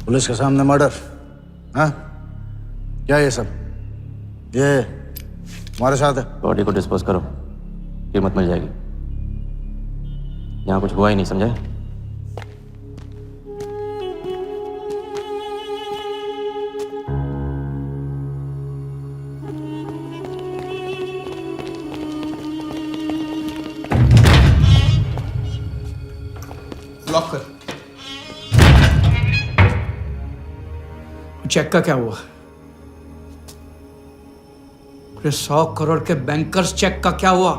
पुलिस के सामने मर्डर? हाँ क्या ये सब? ये हमारे साथ है। बॉडी को डिस्पोज करो, कीमत मिल जाएगी। यहाँ कुछ हुआ ही नहीं, समझे? लॉक कर। चेक का क्या हुआ? 100 करोड़ के बैंकर्स चेक का क्या हुआ?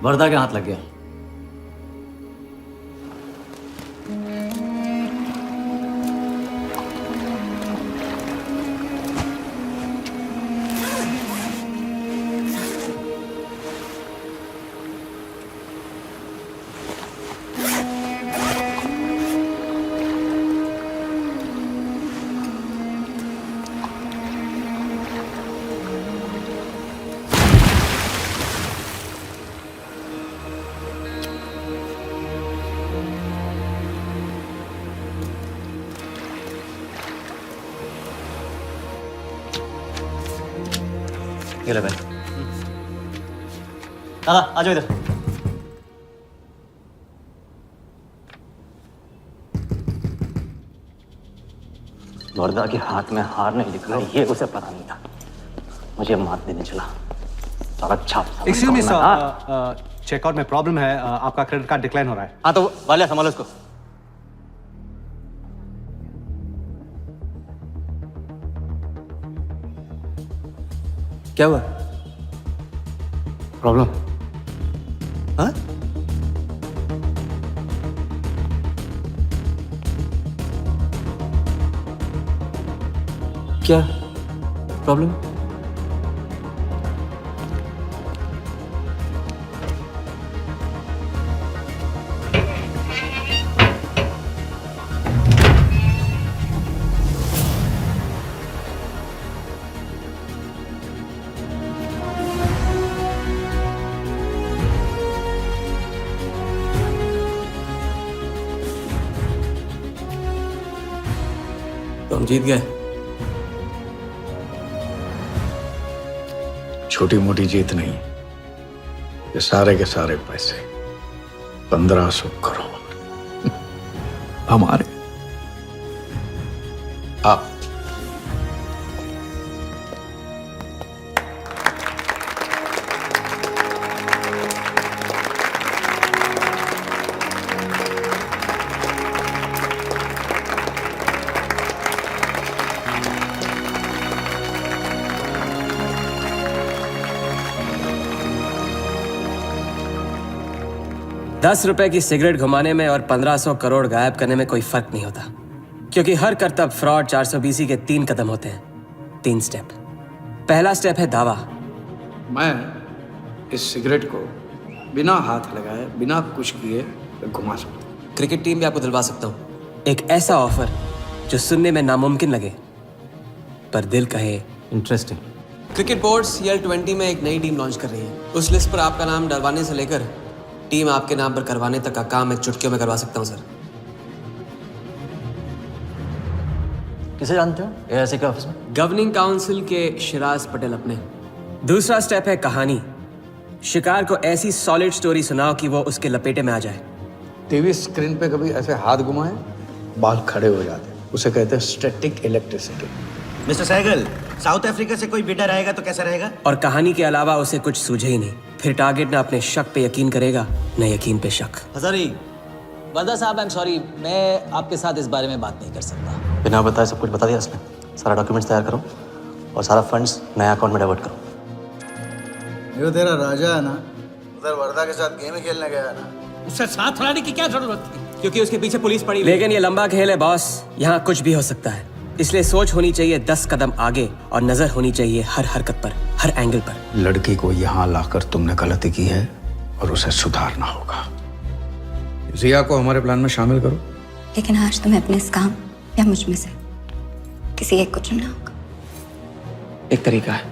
वर्धा के हाथ लग गया। ये ले भाई। दादा आ जाओ इधर। वर्दा के हाथ में हार नहीं दिख रहा, ये उसे पता नहीं था। मुझे मात देने चला। सारा छाप। एक्सक्यूज मी सर, चेकआउट में प्रॉब्लम है, आपका क्रेडिट कार्ड डिक्लाइन हो रहा है। हाँ तो वाले संभालो इसको। क्या हुआ? प्रॉब्लम? हाँ? क्या प्रॉब्लम? तो हम जीत गए। छोटी मोटी जीत नहीं, ये सारे के सारे पैसे 1500 करोड़ हमारे। आप ₹10 की सिगरेट घुमाने में और 1500 करोड़ गायब करने में कोई फर्क नहीं होता, क्योंकि हर करतब फ्रॉड 420 के 3 कदम होते हैं, 3 स्टेप। पहला स्टेप है दावा। मैं इस सिगरेट को बिना हाथ लगाए, बिना कुछ किए घुमा सकता हूँ। क्रिकेट टीम भी आपको दिलवा सकता हूँ, एक ऐसा ऑफर जो सुनने में नामुमकिन लगे पर दिल कहे इंटरेस्टिंग। क्रिकेट बोर्ड CL20 में एक नई टीम लॉन्च कर रही है। उस लिस्ट पर आपका नाम डलवाने से लेकर टीम आपके नाम पर करवाने तक का काम मैं चुटकियों में करवा सकता हूँ सर। किसे जानते हो AIC के ऑफिस में? गवर्निंग काउंसिल के शिराज पटेल अपने। दूसरा स्टेप है कहानी। शिकार को ऐसी सॉलिड स्टोरी सुनाओ कि वो उसके लपेटे में आ जाए। टीवी स्क्रीन पे कभी ऐसे हाथ घुमाए, बाल खड़े हो जाते हैं, उसे कहते हैं static electricity. Mister Sahgal, South Africa से कोई बिडर आएगा तो कैसा रहेगा? और कहानी के अलावा उसे कुछ सूझे ही नहीं, फिर टारगेट न अपने शक पे यकीन करेगा न यकीन पे शक। हजारी, वर्दा साहब आई एम सॉरी, मैं आपके साथ इस बारे में बात नहीं कर सकता। बिना बताए सब कुछ बता दिया इसने। सारा डॉक्यूमेंट्स तैयार करो और सारा फंड्स नए अकाउंट में डाइवर्ट करो। ये तेरा राजा है ना, उधर वर्दा के साथ गेम ही खेलने गया है ना। उससे साथ लाने की क्या जरूरत थी? क्योंकि उसके पीछे पुलिस पड़ी। लेकिन ये लंबा खेल है बॉस, यहाँ कुछ भी हो सकता है। इसलिए सोच होनी चाहिए 10 कदम आगे और नजर होनी चाहिए हर हरकत पर, हर एंगल पर। लड़की को यहाँ लाकर तुमने गलती की है और उसे सुधारना होगा। जिया को हमारे प्लान में शामिल करो। लेकिन आज तुम्हें अपने इस काम या मुझ में से किसी एक को चुनना होगा। एक तरीका है।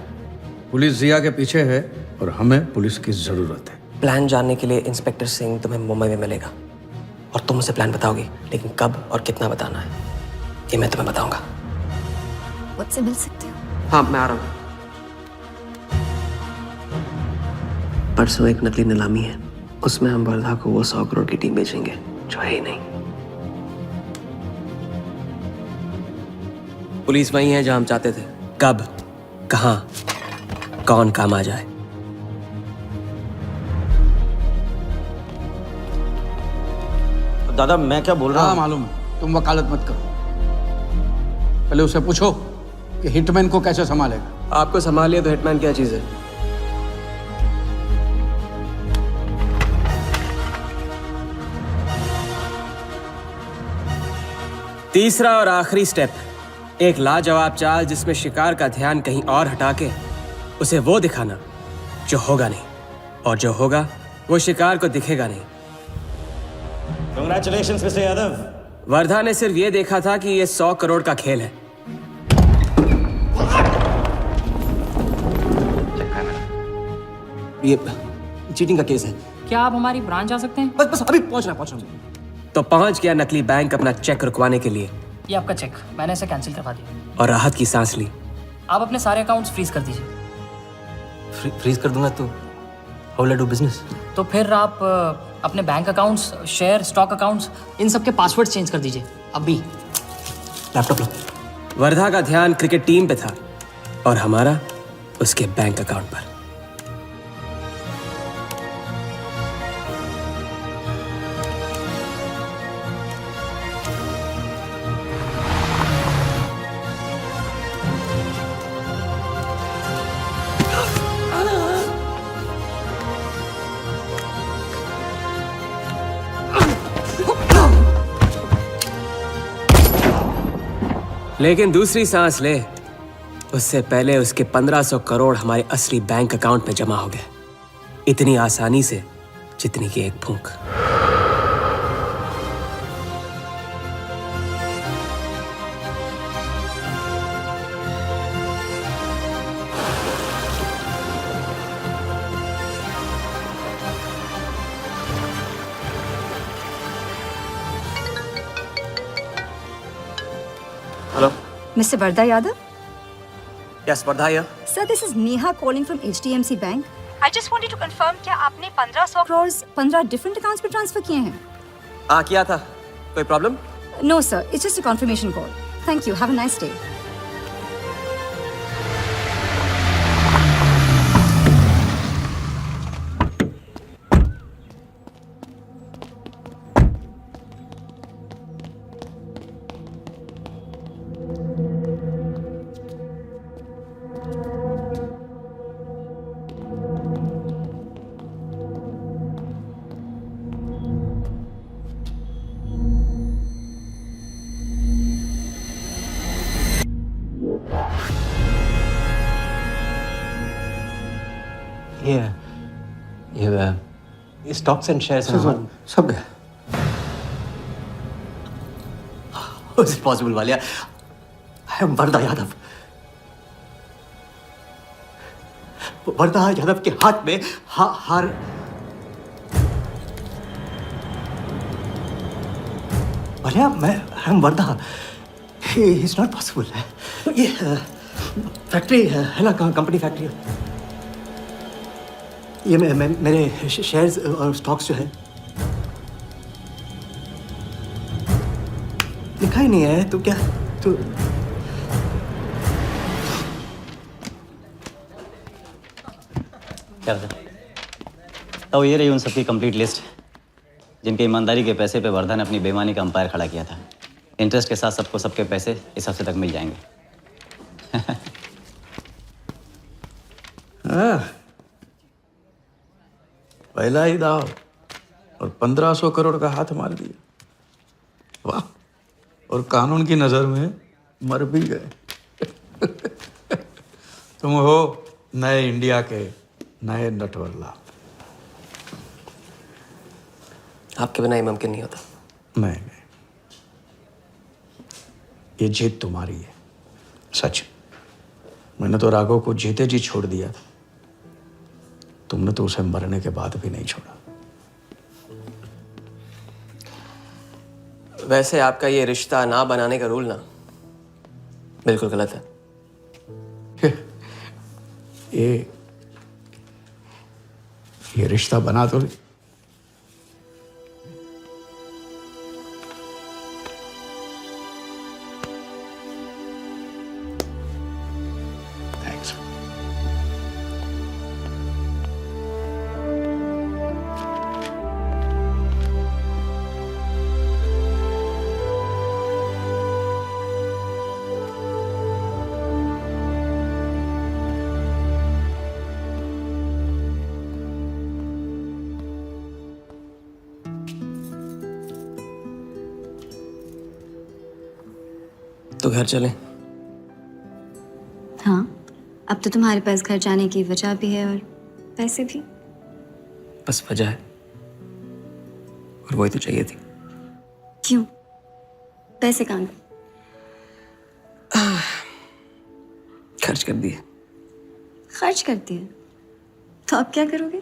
पुलिस जिया के पीछे है और हमें पुलिस की जरूरत है। प्लान जानने के लिए इंस्पेक्टर सिंह तुम्हें मुंबई में मिलेगा और तुम उसे प्लान बताओगे, लेकिन कब और कितना बताना है ये मैं तुम्हें बताऊंगा। मुझसे मिल सकते हो? हाँ, मैं आ रहा हूँ। परसों एक नकली नीलामी है, उसमें हम वर्धा को वो 100 करोड़ की टीम बेचेंगे जो है ही नहीं। पुलिस वही है जहां हम चाहते थे। कब, कहां, कौन काम आ जाए। दादा मैं क्या बोल रहा हाँ हूँ? मालूम है, तुम वकालत मत करो। पहले उसे पूछो कि हिटमैन को कैसे संभालेगा। आपको संभालिए तो हिटमैन क्या चीज है? तीसरा और आखिरी स्टेप, एक लाजवाब चाल जिसमें शिकार का ध्यान कहीं और हटा के उसे वो दिखाना जो होगा नहीं, और जो होगा वो शिकार को दिखेगा नहीं। Congratulations mister Yadav. वर्धा ने सिर्फ ये देखा था कि ये 100 करोड़ का खेल है। ये चीटिंग का केस है। क्या आप हमारी ब्रांच आ सकते हैं? बस अभी पहुंच रहा तो पहुंच गया नकली बैंक अपना चेक रुकवाने के लिए। ये आपका चेक, मैंने इसे कैंसिल करवा दिया। और राहत की सांस ली। आप अपने सारे अकाउंट्स फ्रीज कर दीजिए। फ्रीज कर दूंगा तो how will I do business? तो फिर आप अपने bank accounts, share, stock accounts, इन सब के पासवर्ड चेंज कर दीजिए अभी। लैपटॉप लो। वर्धा का ध्यान क्रिकेट टीम पे था और हमारा उसके बैंक अकाउंट पर। लेकिन दूसरी सांस ले उससे पहले उसके 1500 करोड़ हमारे असली बैंक अकाउंट में जमा हो गए, इतनी आसानी से जितनी कि एक फूंक। Hello, Mr. Vardha Yadav? Yes Wardha here. Sir, this is Neha calling from HDMC Bank. I just wanted to confirm क्या आपने 1500 crores 15 different accounts पे ट्रांसफर किए हैं? हाँ किया था, कोई problem? No sir, it's just a confirmation call. Thank you. Have a nice day. ये स्टॉक्स एंड शेयर्स सब गया। How is it possible, Walia? I am Wardha Yadav. Wardha Yadav के हाथ में हार। वालिया, मैं I am Wardha. It's not possible। ये फैक्ट्री है ना, कंपनी फैक्ट्री। ये मेरे शेयर्स और स्टॉक्स जो है लिखा ही नहीं है। तो क्या तो क्या तो ये रही उन सबकी कंप्लीट लिस्ट जिनके ईमानदारी के पैसे पे वर्धा ने अपनी बेईमानी का अंपायर खड़ा किया था। इंटरेस्ट के साथ सबको सबके पैसे इस हफ्ते तक मिल जाएंगे। पहला ही दाव और 1500 करोड़ का हाथ मार दिया। वाह, और कानून की नजर में मर भी गए। तुम हो नए इंडिया के नए नटवरला। आपके बिना ये मुमकिन नहीं होता। नहीं, ये जीत तुम्हारी है, सच। मैंने तो राघव को जीते जी छोड़ दिया था, तुमने तो उसे मरने के बाद भी नहीं छोड़ा। वैसे आपका ये रिश्ता ना बनाने का रूल ना बिल्कुल गलत है। ये रिश्ता बना तो थैंक्स। तो घर चलें? हाँ, अब तो तुम्हारे पास घर जाने की वजह भी है और पैसे भी। बस वजह है और वही तो चाहिए थी। क्यों? पैसे कहाँ गए? खर्च कर दिए। खर्च कर दिए? तो अब क्या करोगे?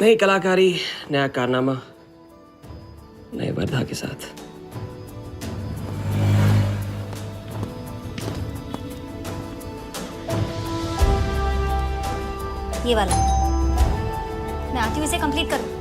नई कलाकारी, नया कारनामा, नए वर्धा के साथ। ये वाला। मैं आती हूँ इसे कंप्लीट करूँ।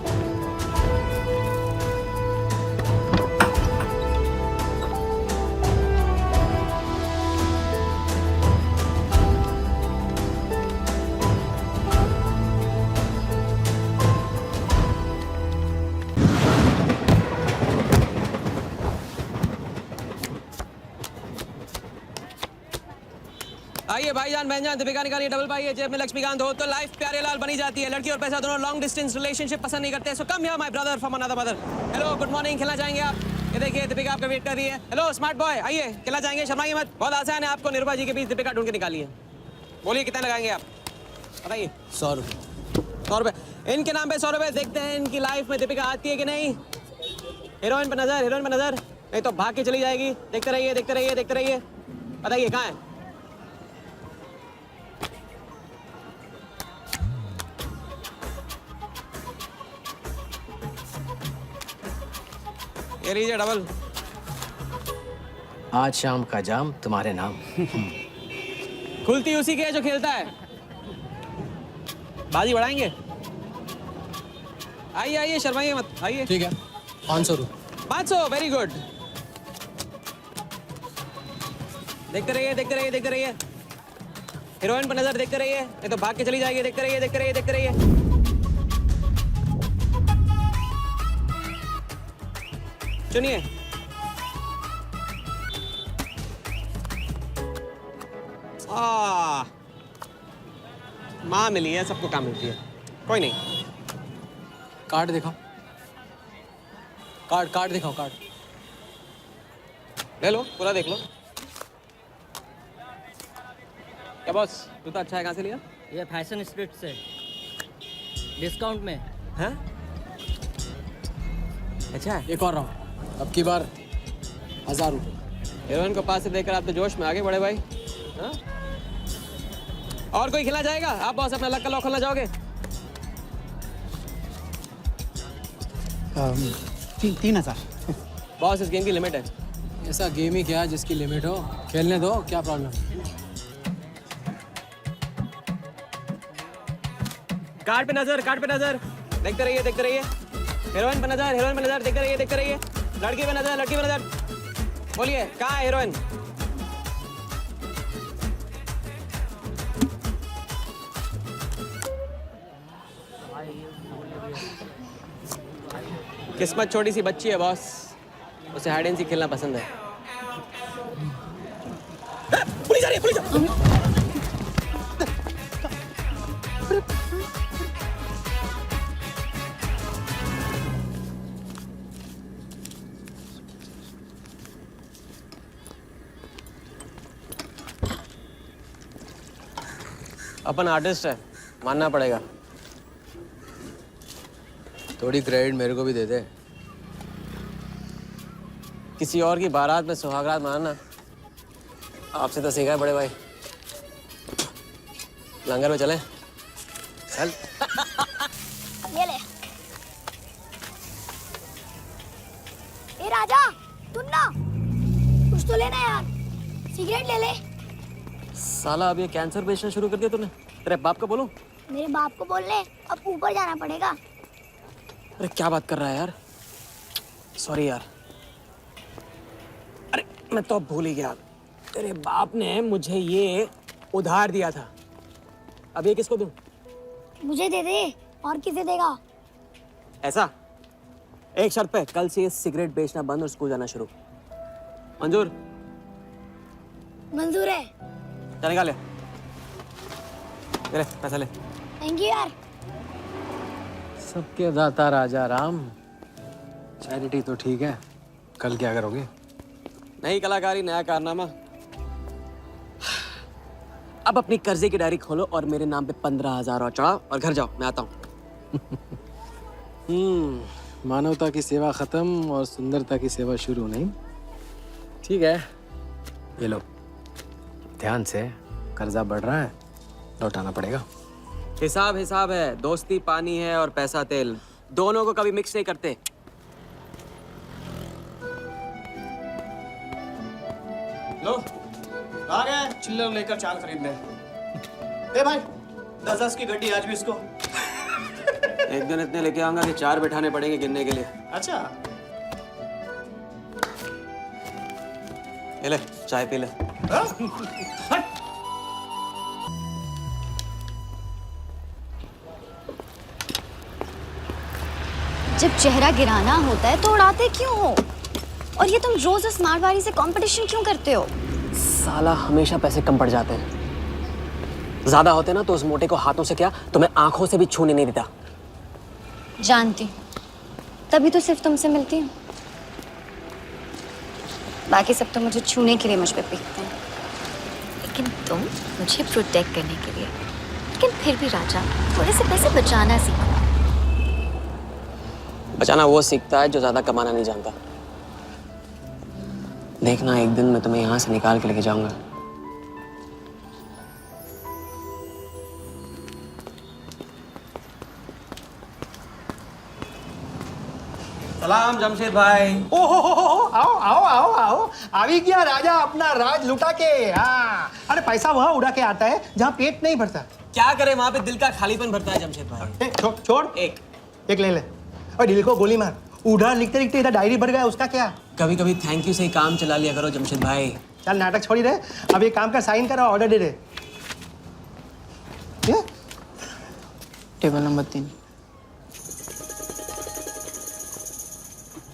आइए भाईजान बहनजान, दीपिका निकालिए डबल पाइए, जेब में लक्ष्मीकांत हो तो लाइफ प्यारे लाल बनी जाती है। लड़की और पैसा दोनों लॉन्ग डिस्टेंस रिलेशनशिप पसंद नहीं करते। So come here my brother from another mother. Hello good morning, खेलना चाहेंगे आप? ये देखिए दीपिका आपका वेट कर रही है। हेलो स्मार्ट बॉय, आइए खेलना चाहेंगे? शर्माइए मत, बहुत आसान है। आपको निर्भा जी के बीच दीपिका ढूंढ के निकाली है। बोलिए कितना लगाएंगे आप, बताइए। 100 रुपये। 100 रुपये इनके नाम पे 100 रुपये। देखते हैं इनकी लाइफ में दीपिका आती है कि नहीं। हीरोइन पर नजर, हीरोइन पर नजर, नहीं तो भाग के चली जाएगी। देखते रहिए देखते रहिए देखते रहिए, बताइए कहाँ है? ये लीजिए डबल। आज शाम का जाम तुम्हारे नाम। खुलती उसी के है जो खेलता है। बाजी बढ़ाएंगे? आइए आइए, शर्माइए मत, आइए। ठीक है, 500 रुपये। 500, वेरी गुड। देखते रहिए देखते रहिए देखते रहिए, हीरोइन पर नजर, देखते रहिए नहीं तो भाग के चली जाएगी। देखते रहिए देखते रहिए देखते रहिए। चुनिए। माँ मिली है, सबको काम मिलती है, कोई नहीं। कार्ड दिखाओ, कार्ड दिखाओ, कार्ड ले लो, पूरा देख लो। क्या बॉस, जूता अच्छा है? कहाँ से लिया? ये फैशन स्ट्रीट से, डिस्काउंट में हैं? अच्छा है। एक और राउंड, अब की बार 1000 रुपये। हीरोइन को पास से देखकर आप तो जोश में आगे बढ़े भाई। हाँ? और कोई खिला जाएगा? आप बॉस अपना लक का लॉक खोलना चाहोगे? 3000। बॉस इस गेम की लिमिट है। ऐसा गेम ही क्या जिसकी लिमिट हो, खेलने दो, क्या प्रॉब्लम? कार्ड पे नजर, कार्ड पे नजर, देखते रहिए देखते रहिए। हीरोइन पे नजर, हीरोइन पे नजर, देखते रहिए देखते रहिए। लड़की पे नजर, लड़की पे नजर। बोलिए कहाँ है हीरोइन? किस्मत छोटी सी बच्ची है बॉस, उसे हाइड एंड सीक खेलना पसंद है। पुलिस आ रही है, पुलिस आ रही है। अपन आर्टिस्ट है, मानना पड़ेगा। थोड़ी क्रेडिट मेरे को भी दे दे। किसी और की बारात में सुहागरात मनाना आपसे तो सीखा है बड़े भाई। लंगर में चलें? चल। ये ले। ए राजा, सुन ना, कुछ तो लेना यार, सिगरेट ले ले। साला अब ये कैंसर बेचना शुरू कर दिया तूने। तेरे बाप को बोलूं? मेरे बाप को बोल ले, अब ऊपर जाना पड़ेगा। अरे क्या बात कर रहा है यार, सॉरी यार। अरे मैं तो अब भूल ही गया, तेरे बाप ने मुझे ये उधार दिया था। अब ये किसको दूं? मुझे दे दे, और किसे देगा? ऐसा एक शर्त पे, कल से ये सिगरेट बेचना बंद और स्कूल जाना शुरू। मंजूर? मंजूर है। चल निकाल ले, ले पैसा ले। थैंक यू यार। सबके दाता राजा राम। चैरिटी तो ठीक है, कल क्या करोगे? नई कलाकारी, नया कारनामा। अब अपनी कर्जे की डायरी खोलो और मेरे नाम पे 15,000 और चढ़ाओ और घर जाओ, मैं आता हूँ। मानवता की सेवा खत्म और सुंदरता की सेवा शुरू नहीं। ठीक है, ये लो, ध्यान से, कर्जा बढ़ रहा है, लौटाना पड़ेगा। हिसाब हिसाब है, दोस्ती पानी है और पैसा तेल, दोनों को कभी मिक्स नहीं करते। लो आ गए चिल्लर लेकर चाल खरीदने। ए भाई 10 की गड्डी आज भी इसको। एक दिन इतने लेके आऊंगा कि 4 बिठाने पड़ेंगे गिनने के लिए। अच्छा ये ले चाय पी ले। जब चेहरा गिराना होता है तो उड़ाते क्यों हो? और ये तुम रोज उस मारवाड़ी से कंपटीशन क्यों करते हो? साला हमेशा पैसे कम पड़ जाते हैं। ज्यादा होते ना तो उस मोटे को हाथों से क्या तुम्हें आंखों से भी छूने नहीं देता। जानती हूँ, तभी तो सिर्फ तुमसे मिलती हूँ। बाकी सब तो मुझे छूने के लिए मुझ पे पीटते हैं, लेकिन तुम मुझे प्रोटेक्ट करने के लिए। लेकिन फिर भी राजा, थोड़े से पैसे बचाना सीखो। बचाना वो सीखता है जो ज्यादा कमाना नहीं जानता। देखना एक दिन मैं तुम्हें यहाँ से निकाल के लेके जाऊंगा। सलाम जमशेद भाई। ओ हो, आओ आओ आओ आओ, अभी क्या राजा अपना राज लुटा के। हाँ, अरे पैसा वहाँ उड़ा के आता है जहाँ पेट नहीं भरता। क्या करे, वहाँ पे दिल का खालीपन भरता है जमशेद भाई। छोड़ एक ले ले। और दिल को गोली मार। उधार लिखते लिखते इधर डायरी भर गया, उसका क्या? कभी कभी थैंक यू से ही काम चला लिया करो जमशेद भाई। चल नाटक छोड़ी रहे, अब ये काम का साइन करो, ऑर्डर दे दे। Table number 3।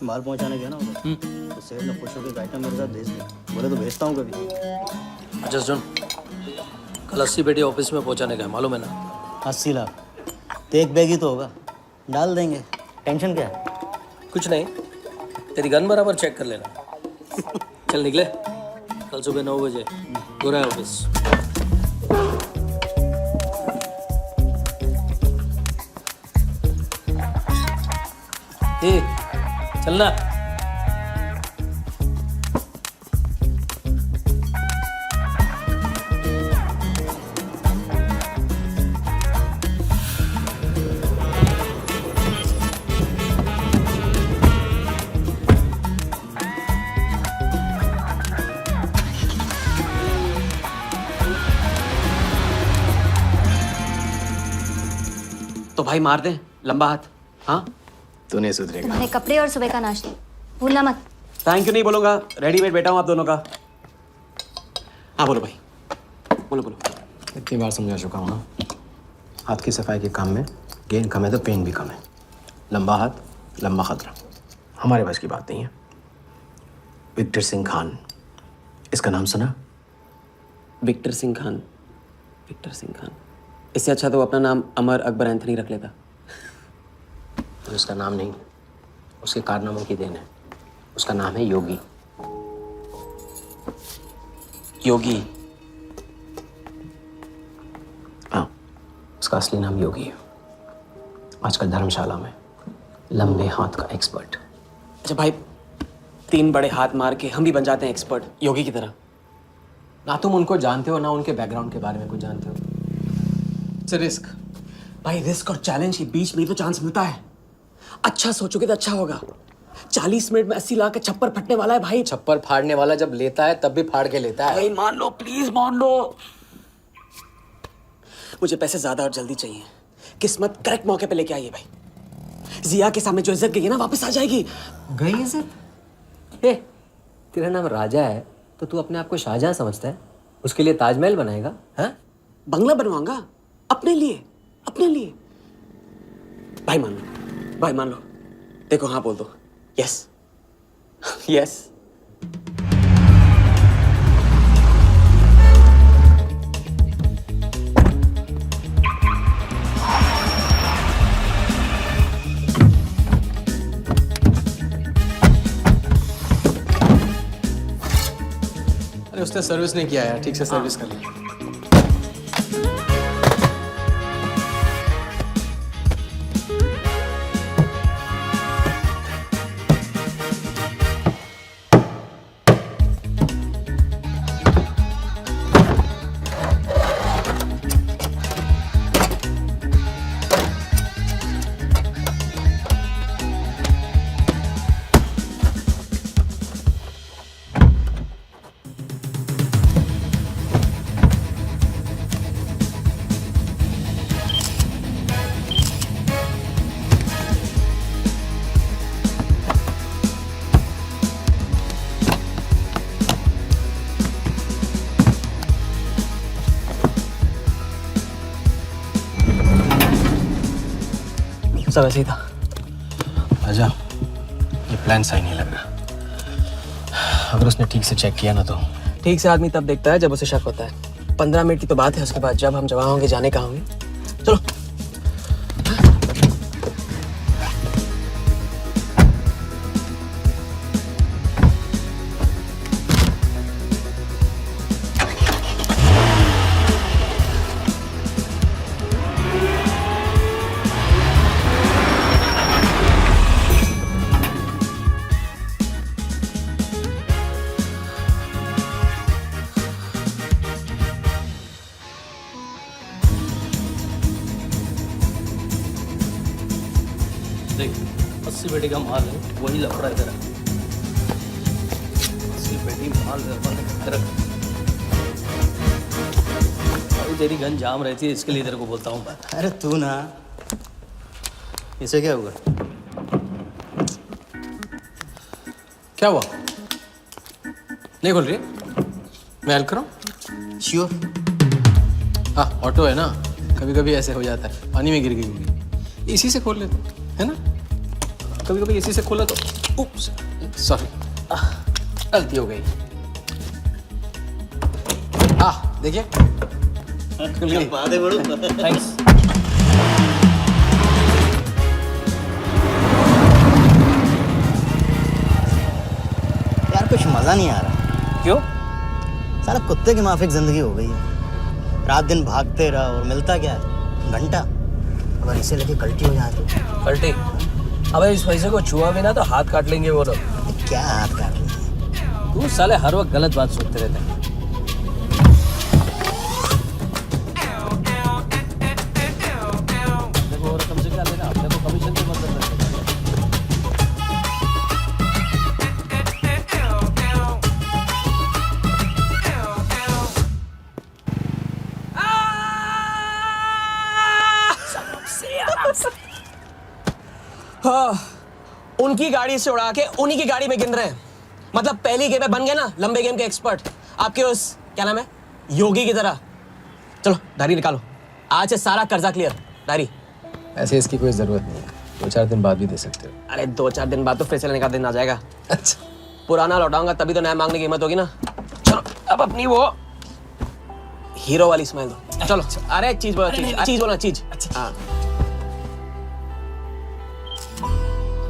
माल पहुंचाने गया ना उधर, तो सेठ ने खुश होकर आइटम मेरे साथ भेज दिया। बोले तो भेजता हूँ कभी। अच्छा सुन, कल 80 पेटी ऑफिस में पहुंचाने का है, मालूम है ना? 80 लाख तो एक बैग ही तो होगा, डाल देंगे। टेंशन क्या है? कुछ नहीं, तेरी गन बराबर चेक कर लेना। चल निकले, कल सुबह 9 बजे पूरा है ऑफिस। चलना। तो भाई मार दे लंबा हाथ। हाँ तू नहीं सुधरेगा। तुम्हारे कपड़े और सुबह का नाश्ता भूलना मत। थैंक यू नहीं बोलूंगा, रेडीमेड बैठा हूँ आप दोनों का। हाँ बोलो भाई, बोलो बोलो। इतनी बार समझा चुका हूँ ना, हाथ की सफाई के काम में गेन कम है तो पेन भी कम है। लंबा हाथ लंबा खतरा, हमारे बस की बात नहीं है। विक्टर सिंह खान, इसका नाम सुना? Victor Singh Khan, Victor Singh Khan. इससे अच्छा तो वो अपना नाम अमर अकबर एंथनी रख लेता। तो उसका नाम नहीं, उसके कारनामों की देन है। उसका नाम है योगी। योगी? हाँ, उसका असली नाम योगी है। आजकल धर्मशाला में लंबे हाथ का एक्सपर्ट। अच्छा भाई, 3 बड़े हाथ मार के हम भी बन जाते हैं एक्सपर्ट योगी की तरह। ना तुम उनको जानते हो ना उनके बैकग्राउंड के बारे में कुछ जानते हो। इट्स रिस्क भाई, रिस्क और चैलेंज के बीच में ही तो चांस मिलता है। अच्छा सोचोगे तो अच्छा होगा। 40 मिनट में 80 लाख का छप्पर फटने वाला है भाई। छप्पर फाड़ने वाला जब लेता है तब भी फाड़ के लेता है। भाई मान लो, प्लीज मान लो। मुझे पैसे ज्यादा और जल्दी चाहिए। किस्मत करेक्ट मौके पे लेके आइए भाई। जिया के सामने जो इज्जत गई है ना, वापस आ जाएगी। गई इज्जत? तेरा नाम राजा है तो तू अपने आप को शाहजहां समझता है? उसके लिए ताजमहल बनाएगा? हाँ, बंगला बनवाऊंगा अपने लिए, अपने लिए। भाई मान लो, भाई मान लो। देखो हाँ बोल दो। Yes yes. अरे उसने सर्विस नहीं किया यार, ठीक से सर्विस कर ली। सब ऐसे ही था। राजा, ये प्लान सही नहीं लग रहा। अगर उसने ठीक से चेक किया ना तो ठीक से आदमी तब देखता है जब उसे शक होता है। 15 मिनट की तो बात है, उसके बाद जब हम जवान होंगे जाने कहाँ होंगे। चलो। देख 80 पेटी का माल है, वही लफड़ा इधर है। 80 पेटी माल इधर रख। अभी तेरी गन जाम रहती है, इसके लिए तेरे को बोलता हूँ मैं। अरे तू ना, इसे क्या हुआ? क्या हुआ? नहीं खोल रही? मैं हेल्प करूँ? श्योर। हाँ, ऑटो है ना, कभी कभी ऐसे हो जाता है। पानी में गिर गई होगी, इसी से खोल लेते है ना। कभी कभी इसी से खोला तो उप्स, सॉरी, गलती हो गई। देखिए खुल गई। थैंक्स। यार कुछ मजा नहीं आ रहा। क्यों? सारा कुत्ते की माफिक जिंदगी हो गई है। रात दिन भागते रहा और मिलता क्या है? घंटा। अगर इसे लेके कल्टी हो जाए तो? पलटी? अबे इस पैसे को छुआ भी ना तो हाथ काट लेंगे वो लोग। क्या हाथ काट लेंगे? तू साले हर वक्त गलत बात सोचते रहते हैं। देखो और कम से क्या लेना, अपने को कमीशन की मतलब रखते हैं। हाँ, उनकी गाड़ी से उड़ा के उन्हीं की गाड़ी में गिन रहे हैं। मतलब पहली गेम में बन गए ना लंबे गेम के एक्सपर्ट। आपके उस क्या नाम है योगी की तरह। चलो डायरी निकालो, आज से सारा कर्जा क्लियर। डायरी। ऐसे इसकी कोई जरूरत नहीं है, 2-4 दिन बाद भी दे सकते हो। अरे 2-4 दिन बाद तो फिर से लेने का दिन आ जाएगा। अच्छा, पुराना लौटाऊंगा तभी तो नया मांगने की हिम्मत होगी ना। चलो अब अपनी वो हीरो वाली स्माइल दो। चलो अरे चीज बोलो, चीज बोलो, चीज। हाँ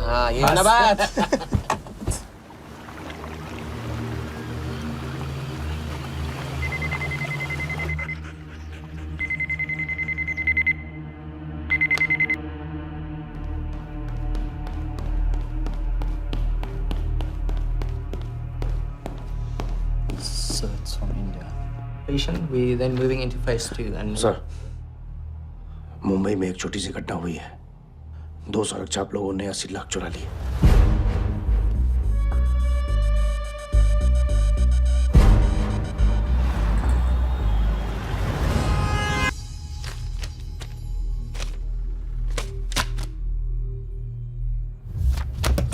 हाँ, ये है ना बात। So it's from India. Patient, we then moving into phase 2 and. Sir, Mumbai में एक छोटी सी घटना हुई है। 2 सड़क चाप लोगों ने 80 लाख चुरा लिए।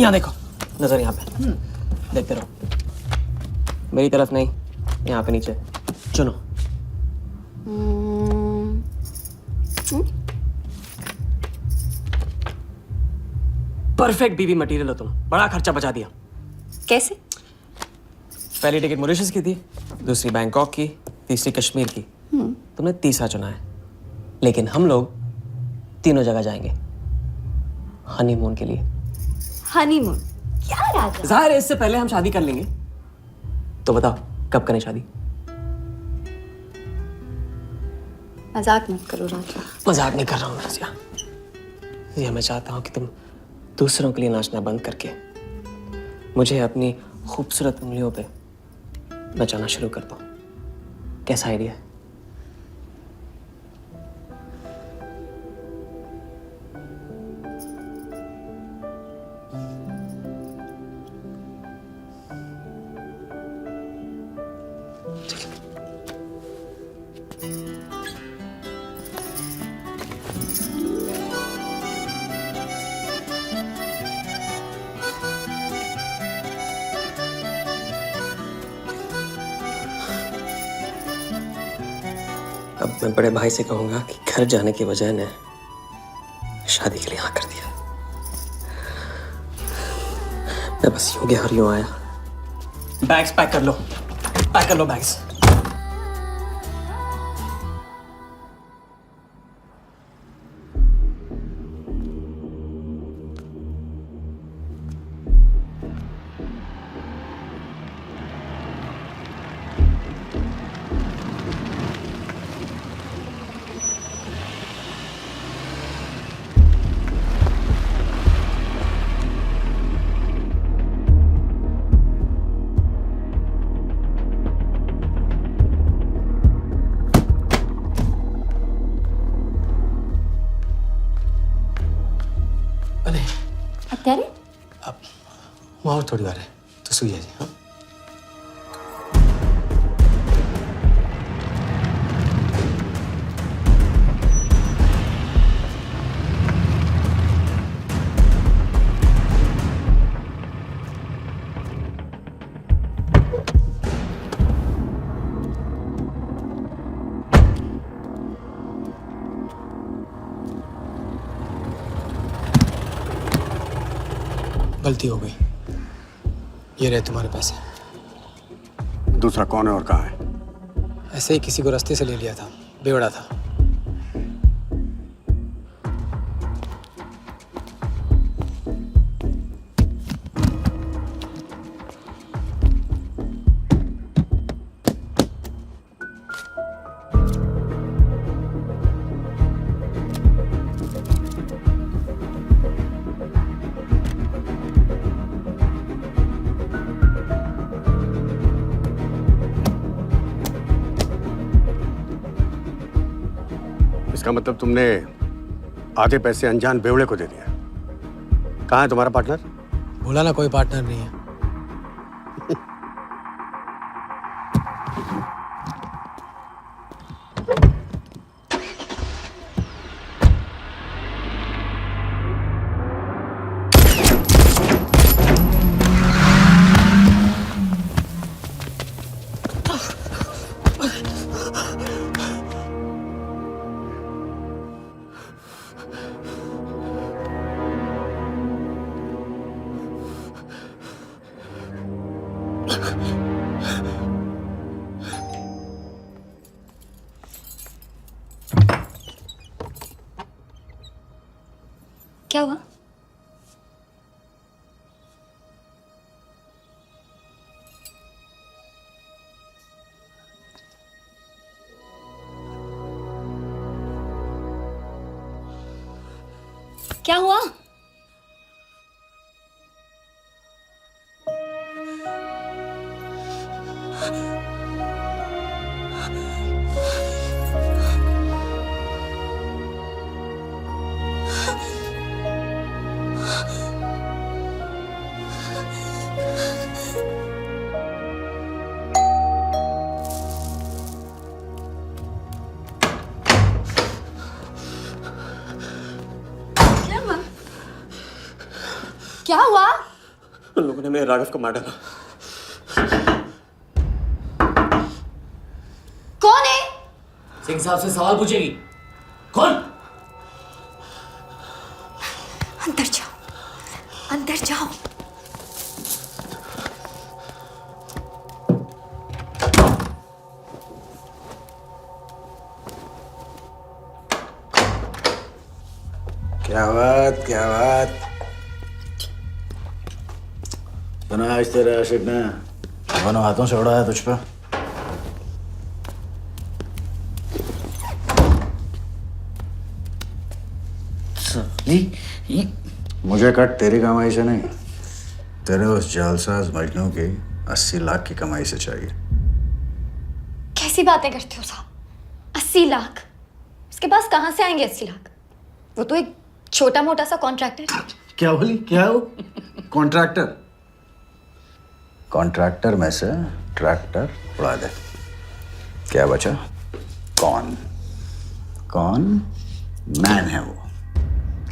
यहाँ देखो, नजर यहाँ पे। देखते रहो, मेरी तरफ नहीं, यहाँ पे नीचे। चुनो। परफेक्ट बीवी मटेरियल हो तुम, बड़ा खर्चा बचा दिया। कैसे? पहली टिकट मॉरिशस की थी, दूसरी बैंकॉक की, तीसरी कश्मीर की। तुमने तीसरा चुना है, लेकिन हम लोग तीनों जगह जाएंगे हनीमून के लिए। हनीमून? क्या राजा? जाहिर है इससे पहले हम शादी कर लेंगे। तो बताओ कब करें शादी? मजाक मत करो राजा। मजाक नहीं कर रहा हूँ रजिया। ये मैं चाहता हूँ कि तुम दूसरों के लिए नाचना बंद करके मुझे अपनी खूबसूरत उंगलियों पे नचाना शुरू कर दो। कैसा आइडिया है? अब मैं बड़े भाई से कहूंगा कि घर जाने के बजाय ने शादी के लिए हाँ कर दिया। मैं बस यूं गया और यूं आया। बैग्स पैक कर लो, पैक कर लो बैग्स। અત્યારે वहाँ और थोड़ी बार है तो सुई जाइए। हाँ गलती हो गई, ये रहे तुम्हारे पैसे। दूसरा कौन है और कहाँ है? ऐसे ही किसी को रास्ते से ले लिया था, बेवड़ा था। इसका मतलब तुमने आधे पैसे अनजान बेवड़े को दे दिया। कहाँ है तुम्हारा पार्टनर? बोला ना कोई पार्टनर नहीं है। क्या हुआ? क्या हुआ? क्या हुआ? उन लोगों ने मेरे राघव को मार डाला। कौन है? सिंह साहब से सवाल पूछेगी। कौन? अंदर जाओ, अंदर जाओ। क्या बात, क्या बात। सुना आज तेरे आशिक ने दोनों हाथों से उड़ाया तुझ पे। मुझे कट तेरी कमाई से नहीं, तेरे उस जालसाज मजनू की 80 लाख की कमाई से चाहिए। कैसी बातें करते हो साहब? 80 लाख? उसके पास कहाँ से आएंगे 80 लाख? वो तो एक छोटा मोटा सा कॉन्ट्रैक्टर है। क्या बोली? क्या है वो? कॉन्ट्रैक्टर? कॉन्ट्रैक्टर में से ट्रैक्टर उड़ा दे। क्या बचा? कौन? कौन मैन है वो?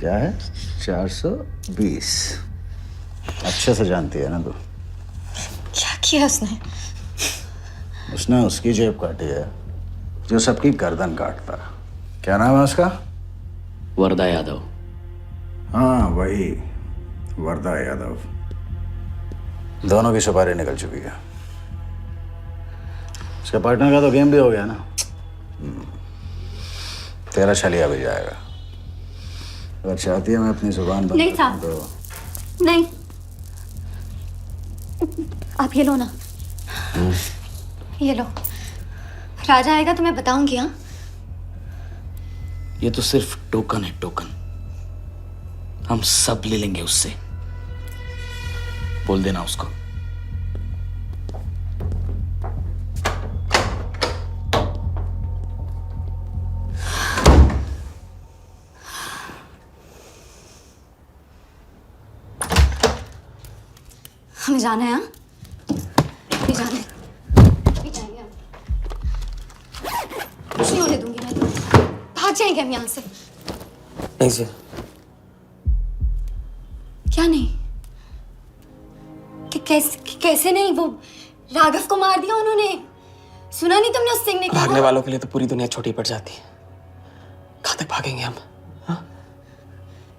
क्या है? 420। अच्छे से जानती है ना तू? क्या किया उसने? उसने उसकी जेब काटी है जो सबकी गर्दन काटता। क्या नाम है उसका? वर्दा यादव। हाँ वही वर्दा यादव। दोनों की सुपारी निकल चुकी है। उसके पार्टनर का तो गेम भी हो गया ना। तेरा छलिया भी जाएगा। अगर चाहती है मैं अपनी जुबान बंद नहीं साहब, तो नहीं। आप ये लो ना, ये लो। राजा आएगा तो मैं बताऊंगी। हाँ, ये तो सिर्फ टोकन है, टोकन। हम सब ले लेंगे उससे। बोल देना उसको। हमें जाना है। हाँ, भी जाना है। भी जाएंगे हम। कुछ नहीं होने दूंगी मैं तुम्हें। भाग जाएंगे हम यहाँ से। नहीं सर। क्या नहीं? कैसे नहीं? वो राघव को मार दिया उन्होंने। सुना नहीं तुमने उस सिंह ने? भागने वालों के लिए तो पूरी दुनिया छोटी पड़ जाती है। कहाँ तक भागेंगे हम? हाँ?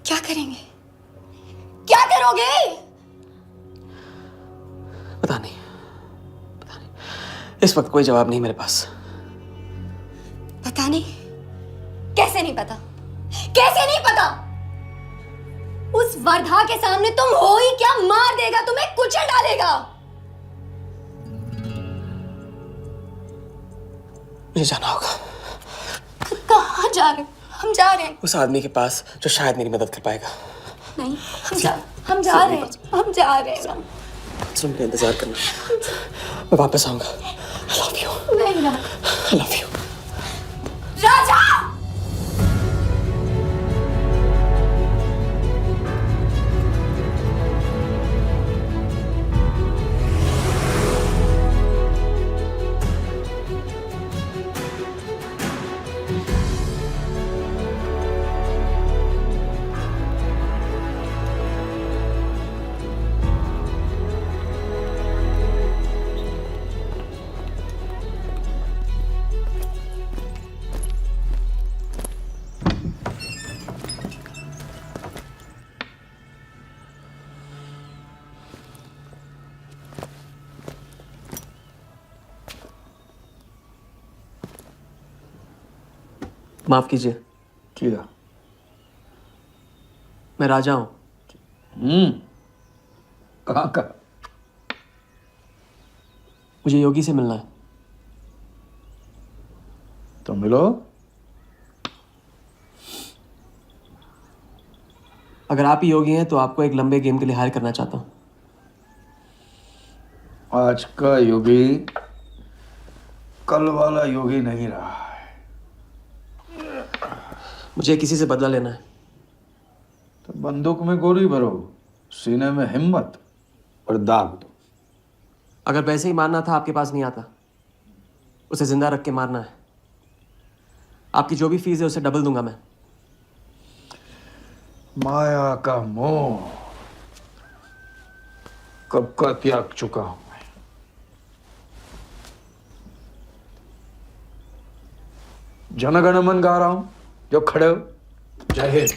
क्या करेंगे? क्या करोगे? पता नहीं। इस वक्त कोई जवाब नहीं मेरे पास। पता नहीं? कैसे नहीं पता? कैसे नहीं पता? उस वर्धा के सामने तुम हो ही क्या? मार देगा तुम्हें, कुचल डालेगा। मुझे जाना होगा। कहाँ जा रहे? हम जा रहे हैं उस आदमी के पास जो शायद मेरी मदद कर पाएगा। नहीं, हम जा रहे हैं। हम जा रहे हैं। तुम मेरा इंतजार करना, मैं वापस आऊंगा। I love you. नहीं ना। I love you. राजा! माफ कीजिए, किया। मैं राजा हूं। कहाँ का? मुझे योगी से मिलना है। तो मिलो। अगर आप ही योगी हैं तो आपको एक लंबे गेम के लिए हायर करना चाहता हूं। आज का योगी कल वाला योगी नहीं रहा है। मुझे किसी से बदला लेना है। तो बंदूक में गोली भरो, सीने में हिम्मत और दाग दो। अगर वैसे ही मारना था आपके पास नहीं आता, उसे जिंदा रख के मारना है। आपकी जो भी फीस है उसे डबल दूंगा मैं। माया का मोह कब का त्याग चुका हूं मैं। जनगण मन गा रहा हूं, जो खड़े हो। जय हिंद।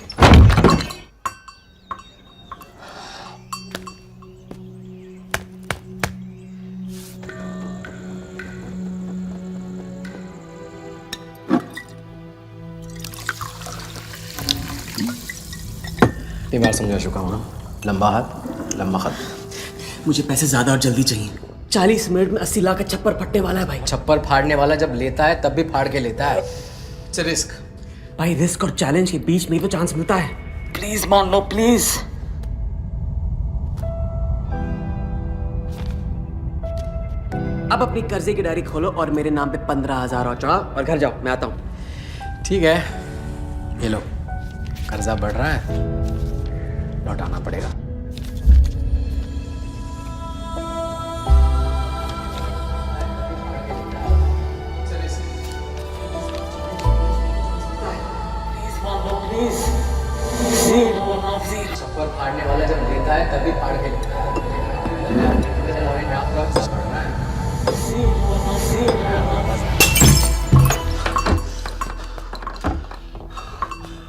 बीमार समझा चुका हूँ ना। लंबा हाथ लंबा खत। मुझे पैसे ज्यादा और जल्दी चाहिए। 40 मिनट में 80 लाख का छप्पर फटने वाला है भाई। छप्पर फाड़ने वाला जब लेता है तब भी फाड़ के लेता है। इट्स रिस्क भाई। रिस्क और चैलेंज के बीच में ही तो चांस मिलता है। प्लीज मान लो, प्लीज। अब अपनी कर्जे की डायरी खोलो और मेरे नाम पे 15,000 और चढ़ाओ और घर जाओ। मैं आता हूँ। ठीक है, ये लो। कर्जा बढ़ रहा है, लौटाना पड़ेगा। छप्पर फाड़ने वाला जब लेता है तभी फाड़ के लेता है।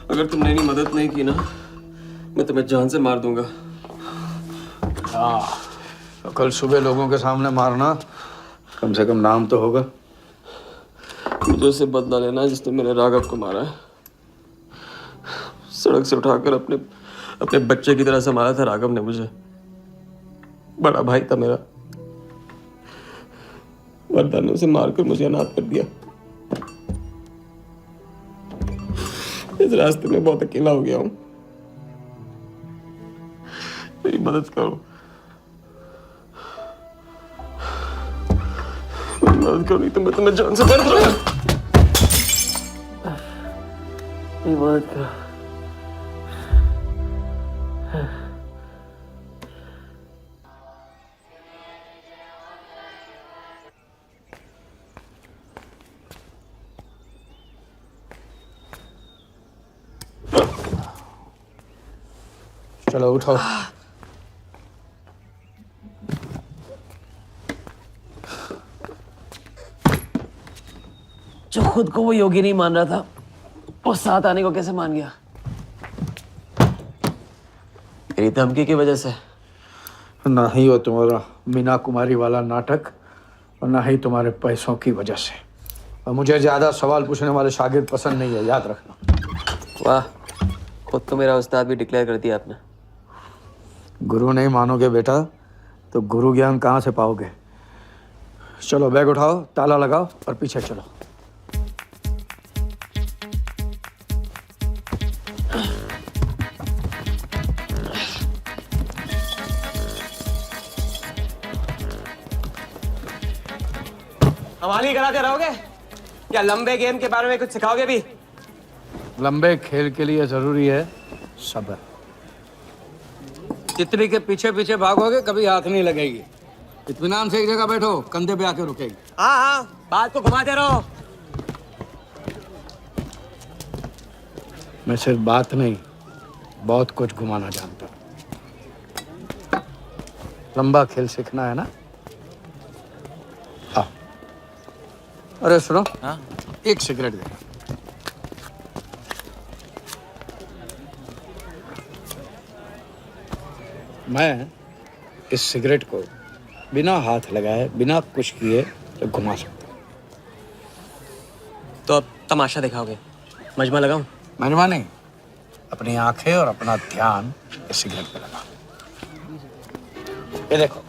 अगर तुमने मेरी मदद नहीं की ना मैं तुम्हें जान से मार दूंगा। हाँ, तो कल सुबह लोगों के सामने मारना, कम से कम नाम तो होगा। मुझे उससे बदला लेना है जिसने मेरे राघव को मारा है। सड़क से उठाकर अपने बच्चे की तरह संभाला था राघव ने मुझे। बड़ा भाई था मेरा। वर्दा ने उसे मारकर मुझे अनाथ कर दिया। इस रास्ते में बहुत अकेला हो गया हूं। मेरी मदद करो, मेरी मदद करो, नहीं तो मैं तुम्हें जान से मार दूंगा। मेरी मदद करो। चलो उठो। जो खुद को वो योगी नहीं मान रहा था, वो साथ आने को कैसे मान गया? मेरी धमकी की वजह से। ना ही वो तुम्हारा मीना कुमारी वाला नाटक और ना ही तुम्हारे पैसों की वजह से। और मुझे ज्यादा सवाल पूछने वाले शागिर्द पसंद नहीं है, याद रखना। वाह, खुद तो मेरा उस्ताद भी डिक्लेयर कर दिया आपने। गुरु नहीं मानोगे बेटा तो गुरु ज्ञान कहाँ से पाओगे। चलो बैग उठाओ, ताला लगाओ और पीछे चलो। हवाली कराते रहोगे या लंबे गेम के बारे में कुछ सिखाओगे भी? लंबे खेल के लिए जरूरी है सब्र। तितली के पीछे पीछे भागोगे कभी हाथ नहीं लगेगी। इत्मीनान से एक जगह बैठो, कंधे पे आके रुकेगी। हाँ हाँ, बात को घुमाते रहो। मैं सिर्फ बात नहीं, बहुत कुछ घुमाना जानता हूँ। लंबा खेल सीखना है ना? हाँ। अरे सुनो, हाँ? एक सिगरेट दे। मैं इस सिगरेट को बिना हाथ लगाए, बिना कुछ किए तो घुमा सकता हूँ। तो अब तमाशा दिखाओगे? मजमा लगाऊं? मजमा नहीं, अपनी आंखें और अपना ध्यान इस सिगरेट पे लगा। ये देखो,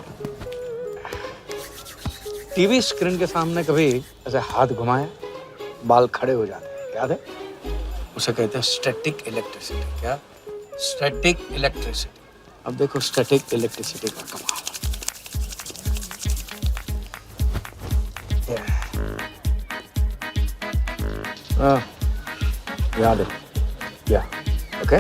टीवी स्क्रीन के सामने कभी ऐसे हाथ घुमाए बाल खड़े हो जाते हैं, याद है? उसे कहते हैं स्टैटिक इलेक्ट्रिसिटी। क्या? Static electricity. अब देखो स्टैटिक इलेक्ट्रिसिटी का कमाल। याद है? या ओके।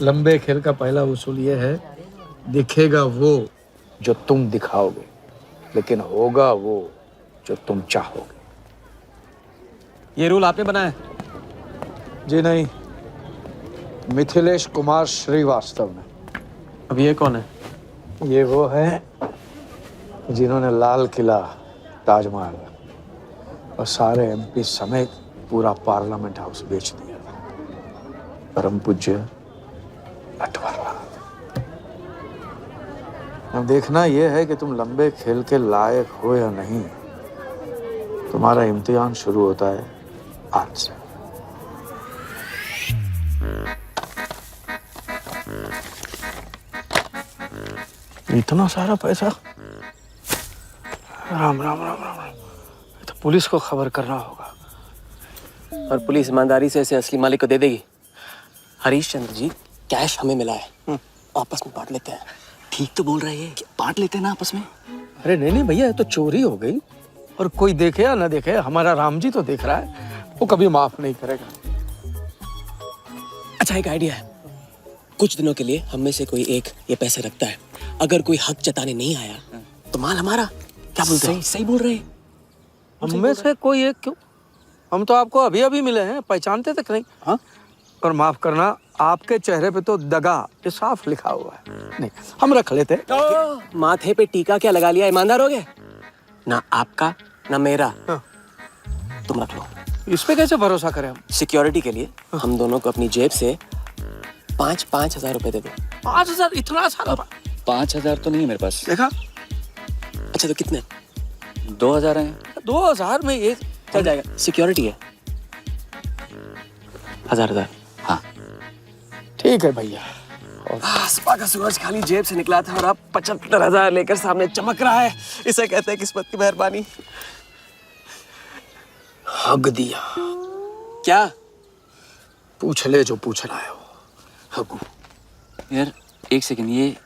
लंबे खेल का पहला उसूल ये है, दिखेगा वो जो तुम दिखाओगे, लेकिन होगा वो जो तुम चाहोगे। ये रूल आपने बनाया? जी नहीं, मिथिलेश कुमार श्रीवास्तव ने। अब ये कौन है? ये वो है जिन्होंने लाल किला, ताजमहल और सारे एमपी समेत पूरा पार्लियामेंट हाउस बेच दिया था। परम पूज्य नटवरलाल। अब देखना यह है कि तुम लंबे खेल के लायक हो या नहीं। तुम्हारा इम्तिहान शुरू होता है आज से। इतना सारा पैसा? राम राम राम राम राम। तो पुलिस को खबर करना होगा। और पुलिस ईमानदारी से इसे असली मालिक को दे देगी। हरीश चंद्र जी, कैश हमें मिला है, आपस में बांट लेते हैं। ठीक तो बोल रहे हैं, बांट लेते हैं ना आपस में। अरे नहीं नहीं भैया, ये तो चोरी हो गई और कोई देखे या ना देखे, हमारा राम जी तो देख रहा है, वो कभी माफ नहीं करेगा। अच्छा, एक आइडिया है। कुछ दिनों के लिए हम में से कोई एक ये पैसे रखता है। अगर कोई हक जताने नहीं आया तो माल हमारा। क्या बोलते हैं? सही बोल रहे हैं। हम में से कोई एक क्यों? हम तो आपको अभी अभी मिले हैं, पहचानते तक नहीं। हाँ, और माफ करना, आपके चेहरे पे तो दगा ये साफ लिखा हुआ है। नहीं, हम रख लेते। माथे पे टीका क्या लगा लिया, ईमानदार हो गए? ना आपका ना मेरा। तुम रख लो। इस पे कैसे भरोसा करें हम? सिक्योरिटी के लिए हम दोनों को अपनी जेब से 5,000 रुपए दे दो। 5,000? इतना सारा? 5,000 तो नहीं है मेरे पास। देखा? अच्छा तो कितने? 2,000 हैं। 2,000 में ये चल जाएगा, सिक्योरिटी है। 1,000। हाँ ठीक है भैया। सुबह का सूरज खाली जेब से निकला था और अब 75,000 लेकर सामने चमक रहा है। इसे कहते हैं किस्मत की मेहरबानी। हग दिया। क्या? पूछ ले जो पूछना है वो। हगू। यार एक सेकंड, ये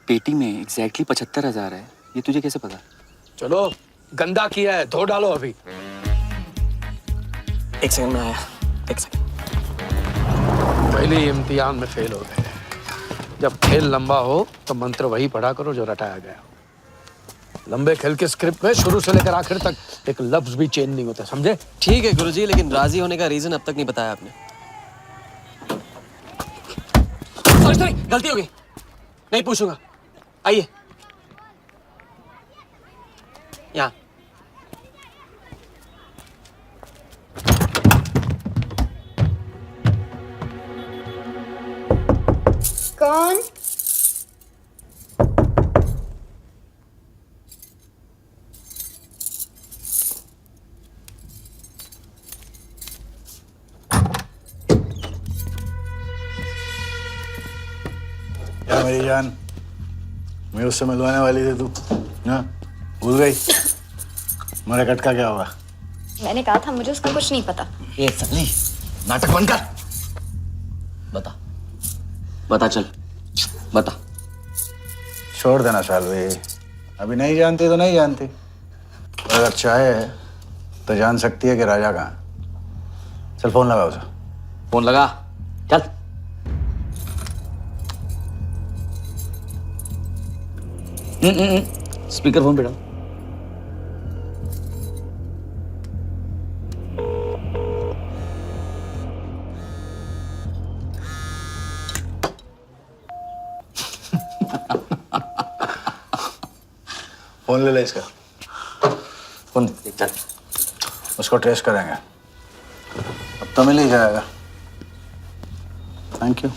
पेटी में एग्जैक्टली 75,000 है, ये तुझे कैसे पता? चलो, गंदा किया है, धो डालो अभी। एक सेकंड में आया, एक सेकंड। पहले इम्तिहान में फेल हो गए। जब खेल लंबा हो तो मंत्र वही पढ़ा करो जो रटाया गया। लंबे खेल के स्क्रिप्ट में शुरू से लेकर आखिर तक एक लफ्ज भी चेंज नहीं होता, समझे? ठीक है गुरुजी, लेकिन राजी होने का रीजन अब तक नहीं बताया आपने। सॉरी, गलती हो गई, नहीं पूछूंगा। आइए यहाँ। कौन? क्या मेरी जान, मैं उससे मिलवाने वाली थी तू, हाँ? भूल गई? मेरे कट का क्या होगा? मैंने कहा था मुझे उसका कुछ नहीं पता। ये सगली नाटक बंद कर। बता बता, चल बता। छोड़ देना शालवी, अभी नहीं जानती तो नहीं जानती, अगर चाहे तो जान सकती है कि राजा कहाँ। चल फोन लगा उसे। फोन लगा, चल। स्पीकर फोन पे डाल। फोन ले ले इसका, फोन चल। उसको ट्रेस करेंगे, अब तो मिल ही जाएगा। Thank you.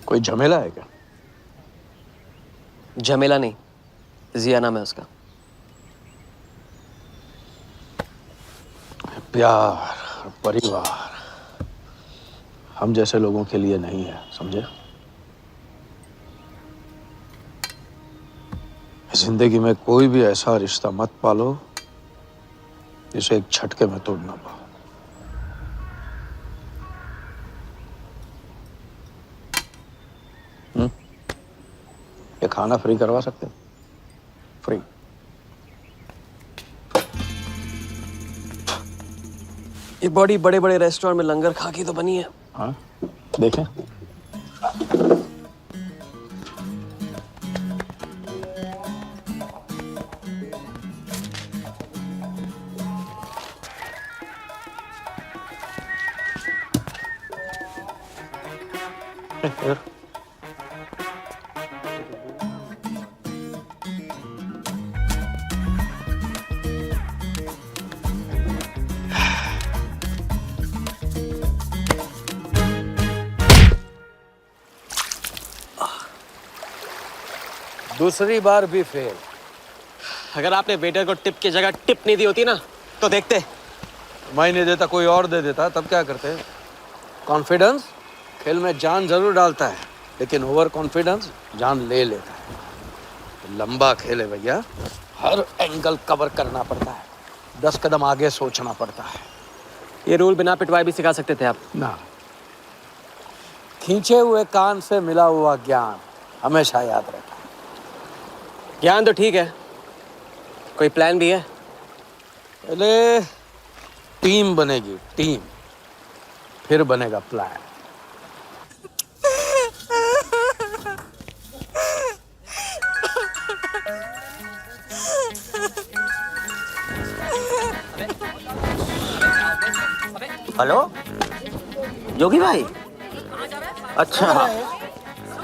कोई झमेला है क्या? झमेला नहीं, जिया नाम है उसका। प्यार, परिवार हम जैसे लोगों के लिए नहीं है, समझे? जिंदगी में कोई भी ऐसा रिश्ता मत पालो जिसे एक झटके में तोड़ ना पाओ। ये खाना फ्री करवा सकते? फ्री। ये बॉडी बड़े बड़े रेस्टोरेंट में लंगर खा के तो बनी है। हाँ, देखें। दूसरी बार भी फेल। अगर आपने वेटर को टिप की जगह टिप नहीं दी होती ना तो देखते। मैं नहीं देता, कोई और दे देता, तब क्या करते? कॉन्फिडेंस खेल में जान जरूर डालता है, लेकिन ओवर कॉन्फिडेंस जान ले लेता है। लंबा खेल है भैया, हर एंगल कवर करना पड़ता है, 10 कदम आगे सोचना पड़ता है। ये रूल बिना पिटवाए भी सिखा सकते थे आप ना। खींचे हुए कान से मिला हुआ ज्ञान हमेशा याद रहता है। ज्ञान तो ठीक है, कोई प्लान भी है? पहले टीम बनेगी, टीम, फिर बनेगा प्लान। हेलो जोगी भाई, अच्छा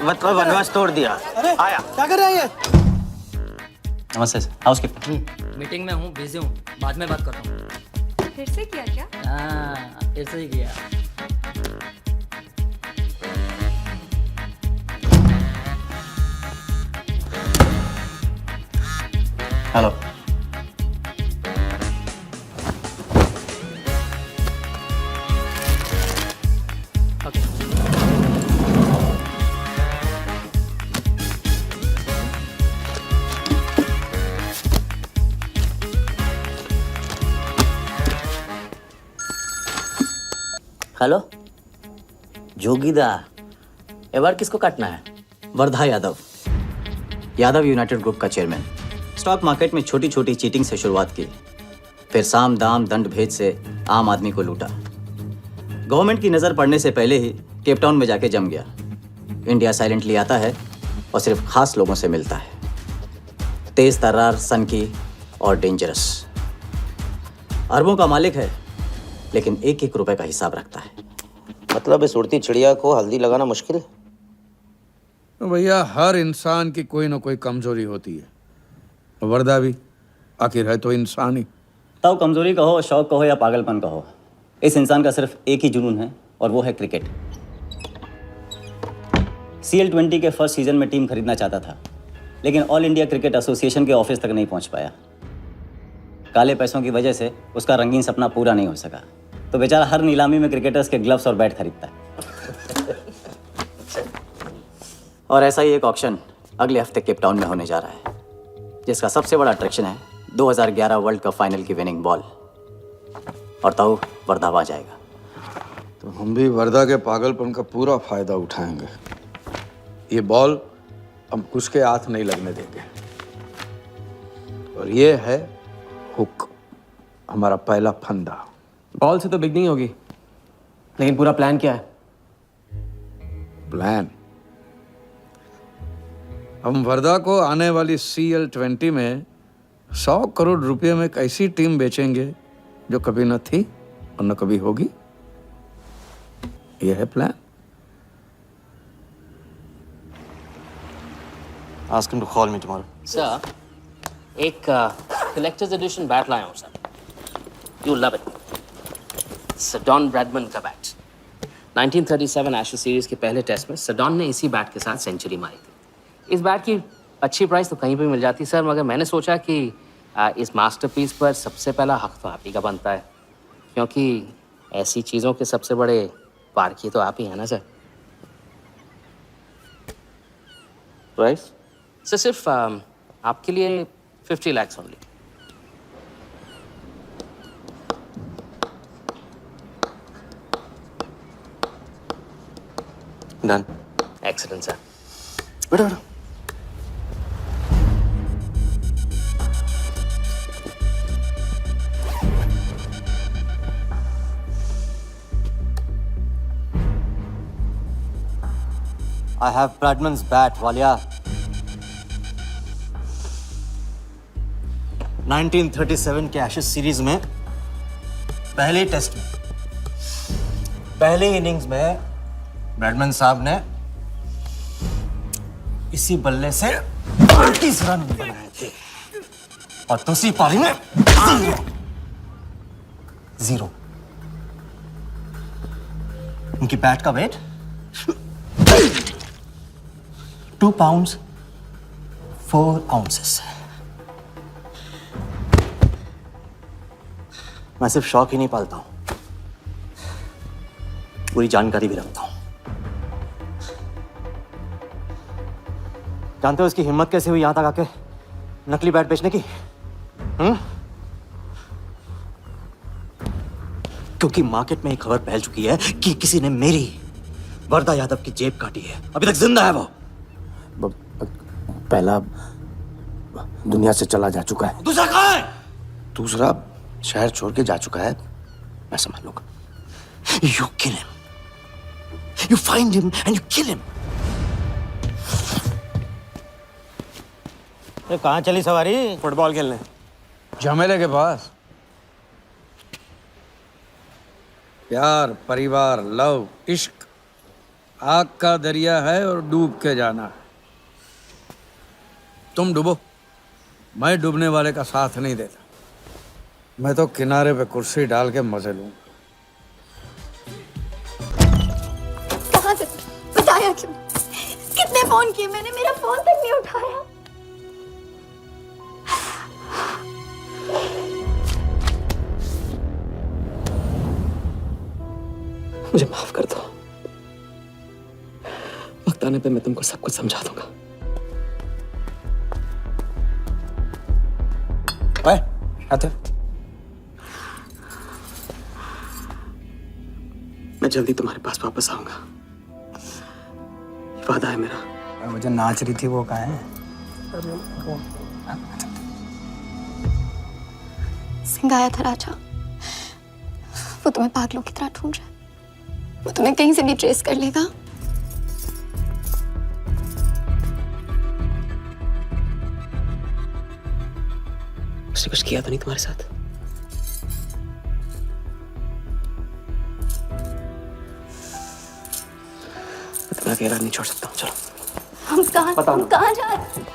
मतलब वनवास तोड़ दिया। आया क्या कर रहे हैं? नमस्ते सर, हाउसकीपर। मीटिंग में हूँ, बिजी हूँ, बाद में बात करता हूँ। फिर से किया क्या? हाँ, फिर से ही किया। हेलो। हेलो जोगीदा, ए बार किसको काटना है? वर्धा यादव, यादव यूनाइटेड ग्रुप का चेयरमैन। स्टॉक मार्केट में छोटी छोटी चीटिंग से शुरुआत की, फिर साम दाम दंड भेद से आम आदमी को लूटा। गवर्नमेंट की नज़र पड़ने से पहले ही केप टाउन में जाके जम गया। इंडिया साइलेंटली आता है और सिर्फ खास लोगों से मिलता है। तेज तर्रार, सनकी और डेंजरस। अरबों का मालिक है, लेकिन एक एक रुपए का हिसाब रखता है। मतलब इस उड़ती चिड़िया को हल्दी लगाना मुश्किल है? तो भैया हर इंसान की कोई ना कोई कमजोरी होती है। वर्दा भी आखिर है तो इंसान ही। तब कमजोरी कहो, शौक कहो या पागलपन कहो, इस इंसान का सिर्फ एक ही जुनून है और वो है क्रिकेट। CL20 के फर्स्ट सीजन में टीम खरीदना चाहता था, लेकिन ऑल इंडिया क्रिकेट एसोसिएशन के ऑफिस तक नहीं पहुंच पाया। काले पैसों की वजह से उसका रंगीन सपना पूरा नहीं हो सका, तो बेचारा हर नीलामी में क्रिकेटर्स के ग्लव्स और बैट खरीदता है। और ऐसा ही एक ऑक्शन अगले हफ्ते केप टाउन में होने जा रहा है, जिसका सबसे बड़ा अट्रैक्शन है 2011 वर्ल्ड कप फाइनल की विनिंग बॉल। और ताऊ वर्धा आ जाएगा। तो हम भी वर्दा के पागलपन का पूरा फायदा उठाएंगे। ये बॉल हम कुछ के हाथ नहीं लगने देंगे। और ये है हुक, हमारा पहला फंदा। बॉल से तो बिगनिंग होगी, लेकिन पूरा प्लान क्या है? प्लान, हम वर्धा को आने वाली CL20 में 100 करोड़ रुपए में एक ऐसी टीम बेचेंगे जो कभी न थी और न कभी होगी। यह है plan. Ask him to call me tomorrow. Sir, एक कलेक्टर्स एडिशन बैट लाया हूँ sir. You love it. Sir Don Bradman का बैट। 1937 एशेज सीरीज के पहले टेस्ट में सडॉन ने इसी बैट के साथ सेंचुरी मारी थी। इस बैट की अच्छी प्राइस तो कहीं भी मिल जाती सर, मगर मैंने सोचा कि इस मास्टरपीस पर सबसे पहला हक तो आप ही का बनता है, क्योंकि ऐसी चीज़ों के सबसे बड़े पारखी तो आप ही हैं ना सर। प्राइस सर सिर्फ आपके लिए 50 lakhs only. Done. Excellent sir. बैठो बैठो। I have Bradman's bat, Walia. 1937 के एशेज सीरीज में पहले टेस्ट में पहले इनिंग्स में ब्रैडमन साहब ने इसी बल्ले से 38 रन बनाए थे और दूसरी पारी में 0। उनकी बैट का वेट 2 pounds 4 ounces। मैं सिर्फ शौक ही नहीं पालता हूं, पूरी जानकारी भी रखता हूं। जानते हो इसकी हिम्मत कैसे हुई यहां तक आके नकली बैट बेचने की? क्योंकि मार्केट में एक खबर फैल चुकी है कि किसी ने मेरी वर्दा यादव की जेब काटी है। अभी तक जिंदा है वो। पहला दुनिया से चला जा चुका है, दूसरा कहां है? दूसरा शहर छोड़ के जा चुका है, मैं समझ लूंगा। You kill him. You find him and you kill him. कहाँ चली सवारी? फुटबॉल खेलने। झमेले के पास। प्यार, परिवार, लव, इश्क आग का दरिया है और डूब के जाना है। तुम डूबो, मैं डूबने वाले का साथ नहीं देता। मैं तो किनारे पे कुर्सी डाल के मजे लूंगा। कहाँ से बताया क्यों? कितने फोन किए मैंने, मेरा फोन तक नहीं उठाया। मुझे माफ कर दो। वक्त आने पे मैं तुमको सब कुछ समझा दूंगा। ओए, आते। मैं जल्दी तुम्हारे पास वापस आऊंगा, वादा है मेरा। वो जो नाच रही थी वो कहाँ है? सिंह आया था राजा, वो तुम्हें पागलों की तरह ढूंढ रहा है। वो तुम्हें कहीं से भी ट्रेस कर लेगा। उसने कुछ किया तो नहीं तुम्हारे साथ? मैं तुम्हें अकेला नहीं छोड़ सकता हूँ। चलो। हम कहाँ जा रहे हैं?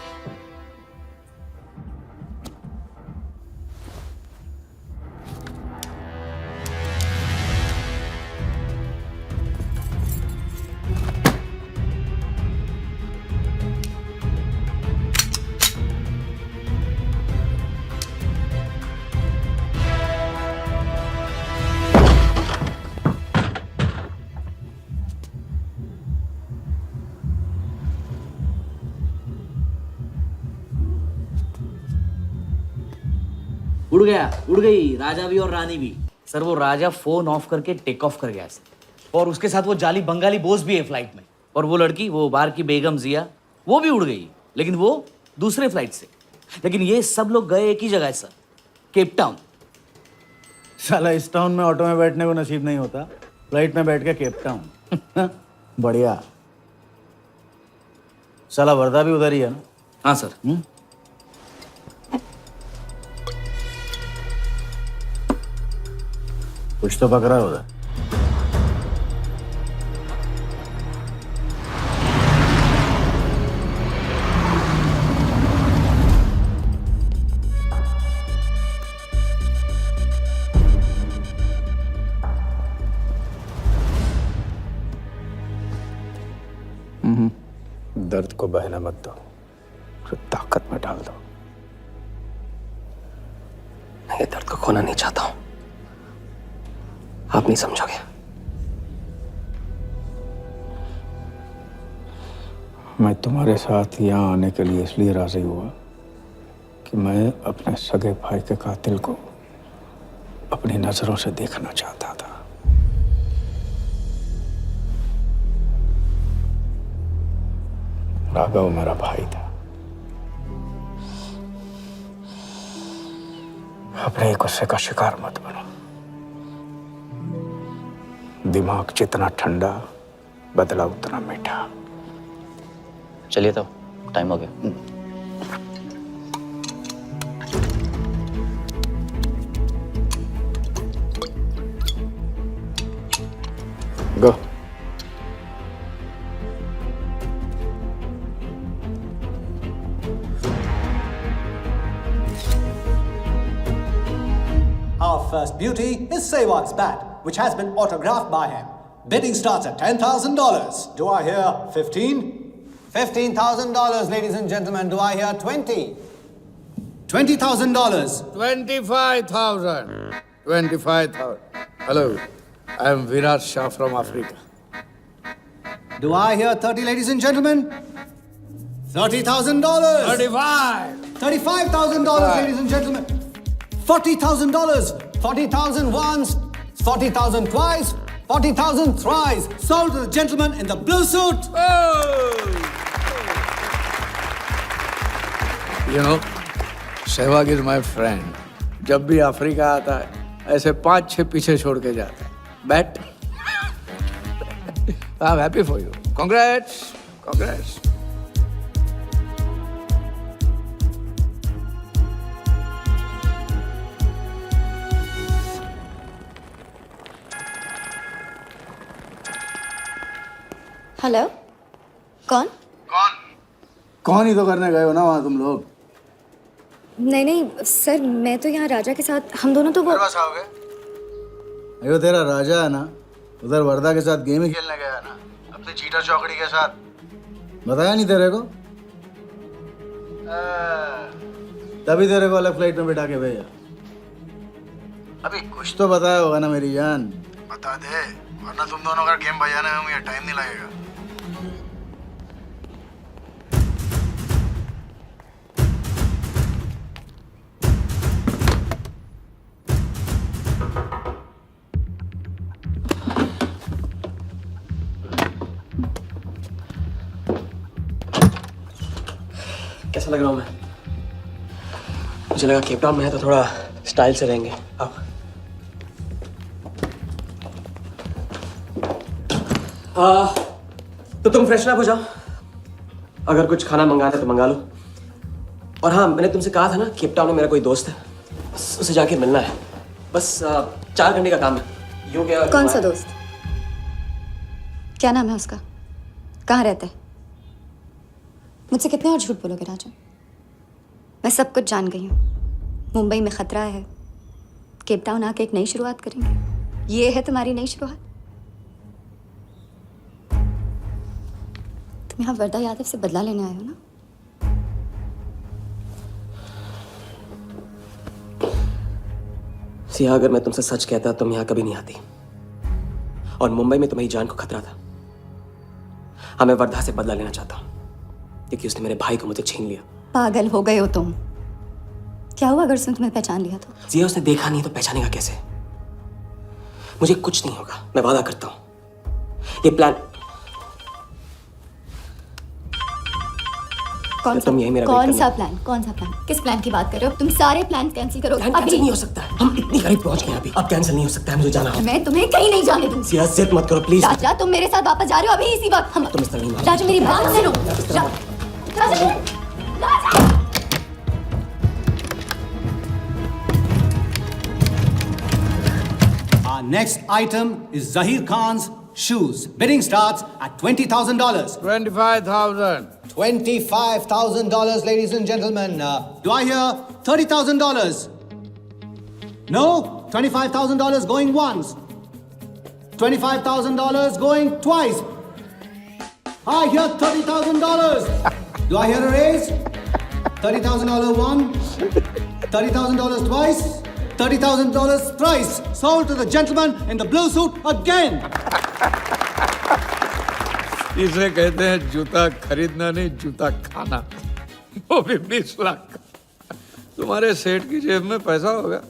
उड़ गई राजा भी और रानी भी। सर वो राजा फोन ऑफ करके टेक ऑफ कर गया सर, और उसके साथ वो जाली बंगाली बोस भी है फ्लाइट में। और वो लड़की, वो बाहर की बेगम जिया, वो भी उड़ गई, लेकिन वो दूसरे फ्लाइट से। लेकिन ये सब लोग गए एक ही जगह है सर, केप टाउन। साला इस टाउन में ऑटो में बैठने को नसीब नहीं होता, फ्लाइट में बैठ के केप टाउन। बढ़िया। साला वर्दा भी उधर ही है ना? हाँ सर। कुछ तो पकड़ा उधर। दर्द को बहना मत दो, उसे ताकत में डाल दो। मैं ये दर्द को खोना नहीं चाहता हूं, आप नहीं समझोगे। मैं तुम्हारे साथ यहाँ आने के लिए इसलिए राजी हुआ कि मैं अपने सगे भाई के कातिल को अपनी नजरों से देखना चाहता था। राघव मेरा भाई था। अपने गुस्से का शिकार मत बनो। दिमाग जितना ठंडा, बदला उतना मीठा। चलिए तो टाइम हो गया। गो। Our first beauty is Sehwag's bat, which has been autographed by him. Bidding starts at $10,000. Do I hear 15? $15,000, ladies and gentlemen. Do I hear 20? $20,000. 25,000. 25,000. Hello, I am Virat Shah from Africa. Do I hear 30, ladies and gentlemen? $30,000. 35. $35,000, ladies and gentlemen. $40,000. 40,000 once, 40,000 twice, 40,000 thrice. Sold to the gentleman in the blue suit. You know, Sehwag is my friend. जब भी Africa आता है, ऐसे 5-6 पीछे छोड़ के जाता है। Bet. I'm happy for you. Congrats. Congrats. Hello, कौन? कौन ही तो करने गए हो ना वहाँ तुम लोग। नहीं नहीं सर, मैं तो यहाँ राजा के साथ, हम दोनों तो वो अरे तेरा राजा है ना, उधर वर्दा के साथ गेम ही खेलने गया है ना, अपनी चीटा चौकड़ी के साथ। बताया नहीं तेरे को? तभी तेरे को अलग फ्लाइट में बिठा के भेजा। अभी कुछ तो बताया होगा ना मेरी जान, बता दे, वरना तुम दोनों का गेम बजाने में मुझे टाइम नहीं लगेगा। कैसा लग रहा हूँ मैं? मुझे लगा केप टाउन में है तो थोड़ा स्टाइल से रहेंगे। अब तो तुम फ्रेशन अप हो जाओ, अगर कुछ खाना मंगाना है तो मंगा लो। और हाँ, मैंने तुमसे कहा था ना, केप टाउन में मेरा कोई दोस्त है, बस उसे जाके मिलना है। बस 4 घंटे का काम है। यूँ क्या? कौन सा दोस्त? क्या नाम है उसका? कहाँ रहता है? मुझसे कितने और झूठ बोलोगे राजा? मैं सब कुछ जान गई हूँ। मुंबई में खतरा है, केप टाउन आके एक नई शुरुआत करेंगे। ये है तुम्हारी नई शुरुआत? तुम यहाँ वर्दा यादव से बदला लेने आए हो ना? सिया, अगर मैं तुमसे सच कहता तुम यहाँ कभी नहीं आती। और मुंबई में तुम्हारी जान को खतरा था। हाँ, मैं वर्धा से बदला लेना चाहता हूँ क्योंकि उसने मेरे भाई को मुझे छीन लिया। पागल हो गए हो तुम? क्या हुआ अगर उसने तुम्हें पहचान लिया तो? जिया, उसने देखा नहीं तो पहचानेगा कैसे? मुझे कुछ नहीं होगा, मैं वादा करता हूँ। ये प्लान कौन सा? तुम यही मेरा कौन सा प्लान? कौन सा प्लान? किस प्लान की बात कर रहे हो? तुम सारे प्लान कैंसिल करो प्लान कैंसिल नहीं हो सकता है। हम इतनी करीब पहुंच गए अभी, अब कैंसिल नहीं हो सकता है। मुझे जाना है। मैं तुम्हें कहीं नहीं जाने दूंगी। सिया, जिद मत करो प्लीज। राजा, तुम मेरे साथ वापस जा रहे हो अभी इसी वक्त। हम तुम इस तरह नहीं मान। राजा, मेरी बात सुनो। राजा, राजा। Our next item is Zahir Khan's shoes. Bidding starts at $20,000. 25,000. $25,000, ladies and gentlemen. Do I hear $30,000? No? $25,000 going once. $25,000 going twice. I hear $30,000. Do I hear a raise? $30,000 one, $30,000 twice, $30,000 thrice. Sold to the gentleman in the blue suit again. इसे कहते हैं जूता खरीदना नहीं, जूता खाना, वो भी 20 लाख। तुम्हारे सेठ की जेब में पैसा होगा,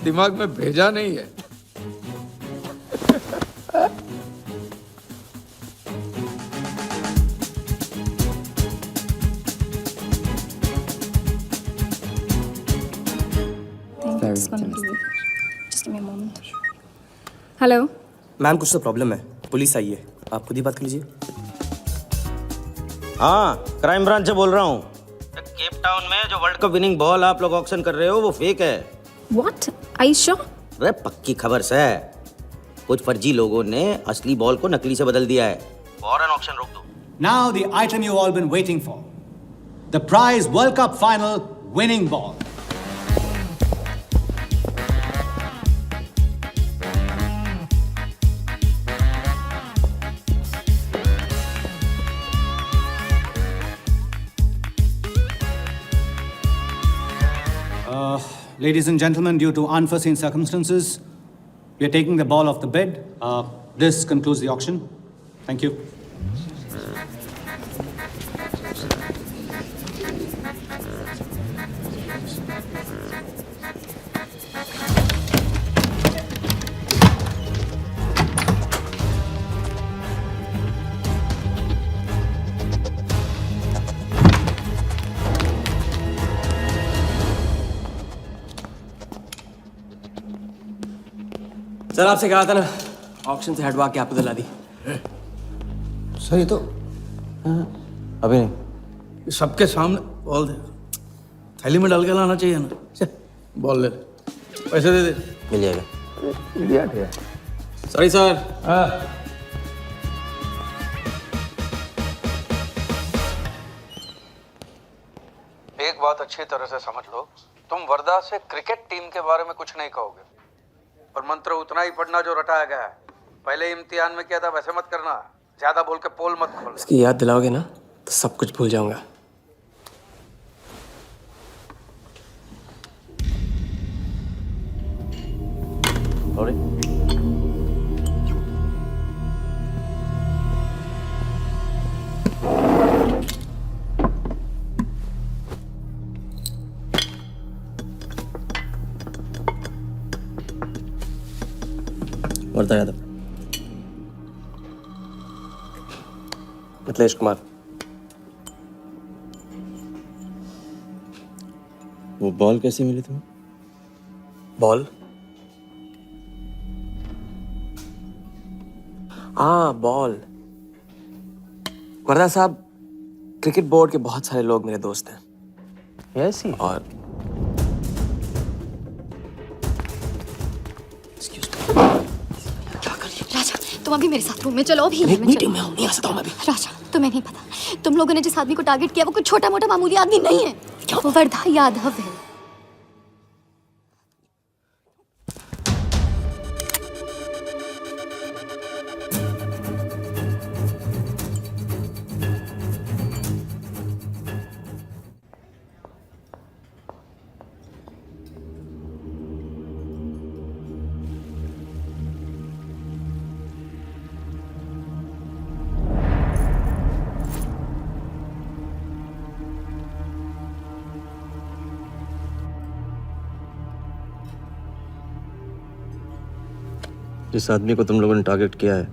दिमाग में भेजा नहीं है। हेलो मैम, कुछ तो प्रॉब्लम है, पुलिस आई है, आप खुद ही बात कर लीजिए। हाँ, क्राइम ब्रांच से बोल रहा हूँ। केप टाउन में जो वर्ल्ड कप विनिंग बॉल आप लोग ऑक्शन कर रहे हो वो फेक है। व्हाट? Are you sure? अरे पक्की खबर से, कुछ फर्जी लोगों ने असली बॉल को नकली से बदल दिया है। फौरन ऑक्शन रोक दो। Now the item you all been waiting for. The prize World Cup final winning ball. Ladies and gentlemen, due to unforeseen circumstances, we are taking the ball off the bid. This concludes the auction. Thank you. Sir, आपसे कहा था ना, auction से हटवा के आपको दिला दी। Sir ये तो अभी नहीं, सबके सामने बॉल दे, थैली में डाल के लाना चाहिए ना। बॉल ले, पैसे दे दे। मिल जाएगा। Sorry sir. बात अच्छी तरह से समझ लो, तुम वर्धा से क्रिकेट टीम के बारे में कुछ नहीं कहोगे, और मंत्र उतना ही पढ़ना जो रटाया गया है। पहले इम्तिहान में किया था वैसे मत करना, ज्यादा बोल के पोल मत खोलना। इसकी याद दिलाओगे ना तो सब कुछ भूल जाऊंगा। वर्धा यादव, मिथिलेश कुमार। वो बॉल कैसे मिली तुम्हें? बॉल? हाँ, बॉल। वर्धा साहब, क्रिकेट बोर्ड के बहुत सारे लोग मेरे दोस्त हैं। ऐसी? और राजा, तुम अभी मेरे साथ रूम में चलो। अभी मीटिंग में हूँ, नहीं आ सकता हूँ मैं अभी। राजा, तुम्हें नहीं पता, तुम लोगों ने जिस आदमी को टारगेट किया वो कोई छोटा मोटा मामूली आदमी नहीं है। वो वर्धा यादव है। जिस आदमी को तुम लोगों ने टारगेट किया है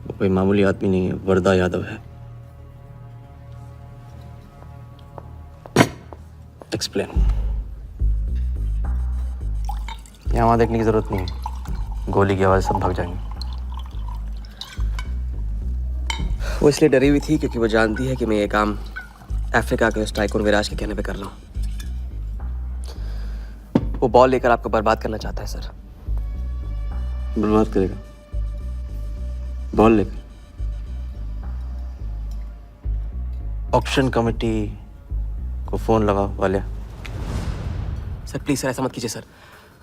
वो कोई मामूली आदमी नहीं है, वर्धा यादव है। एक्सप्लेन। यहाँ वहाँ देखने की जरूरत नहीं है, गोली की आवाज सब भाग जाएंगे। वो इसलिए डरी हुई थी क्योंकि वो जानती है कि मैं ये काम अफ्रीका के उस टाइकून विराज के कहने पे कर रहा हूँ। वो बॉल लेकर आपको बर्बाद करना चाहता है सर। बर्बाद करेगा? बॉल लेकर? ऑक्शन कमेटी को फोन लगा वालिया। सर प्लीज सर, ऐसा मत कीजिए सर।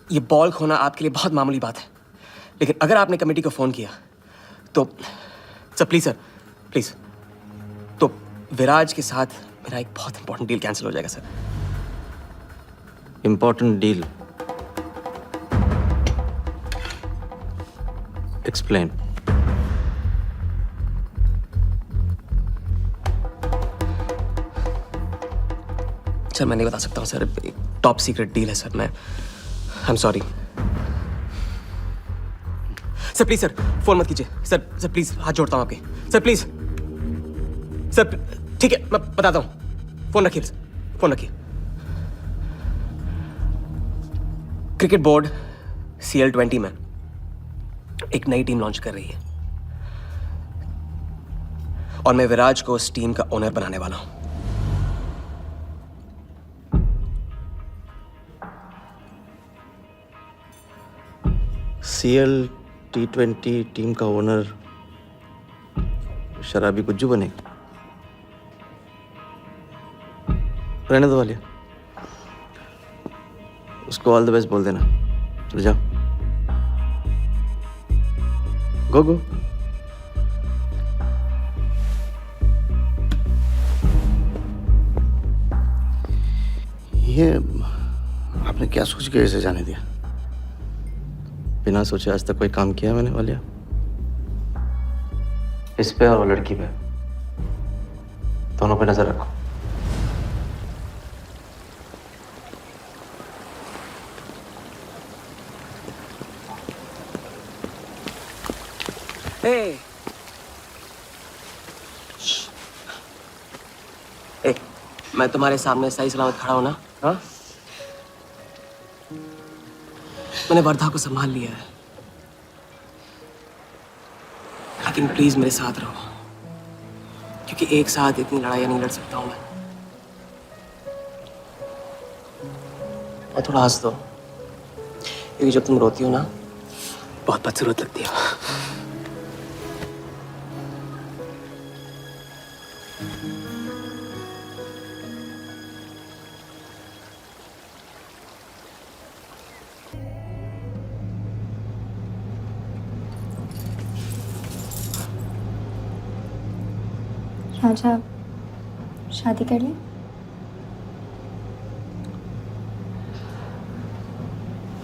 ये बॉल खोना आपके लिए बहुत मामूली बात है, लेकिन अगर आपने कमेटी को फोन किया तो सर प्लीज तो विराज के साथ मेरा एक बहुत इंपॉर्टेंट डील कैंसिल हो जाएगा sir. Important deal? Explain. Sir मैं नहीं बता सकता हूँ सर, एक टॉप सीक्रेट डील है सर। मैं I am sorry sir. Please sir phone मत कीजिए सर। सर प्लीज हाथ जोड़ता हूँ आपके सर, प्लीज सर। ठीक है मैं बताता हूँ, फोन रखिए फोन रखिए। क्रिकेट बोर्ड CL20 में एक नई टीम लॉन्च कर रही है और मैं विराज को उस टीम का ओनर बनाने वाला हूं। CL T20 टीम का ओनर शराबी गुज्जू बनेगा? रहने दो वालिया, उसको ऑल द बेस्ट बोल देना। चल जाओ, गो। ये आपने क्या सोच के इसे जाने दिया? बिना सोचे आज तक कोई काम किया मैंने वालिया? इस पे और वो लड़की पे, दोनों पे नजर रखो। मैं तुम्हारे सामने सही सलामत खड़ा हूं ना? हाँ, मैंने वर्धा को संभाल लिया है, लेकिन प्लीज मेरे साथ रहो, क्योंकि एक साथ इतनी लड़ाइयां नहीं लड़ सकता हूं मैं। और थोड़ा हंस दो, क्योंकि जब तुम रोती हो ना बहुत बदसूरत लगती हो। राजा शादी कर ले।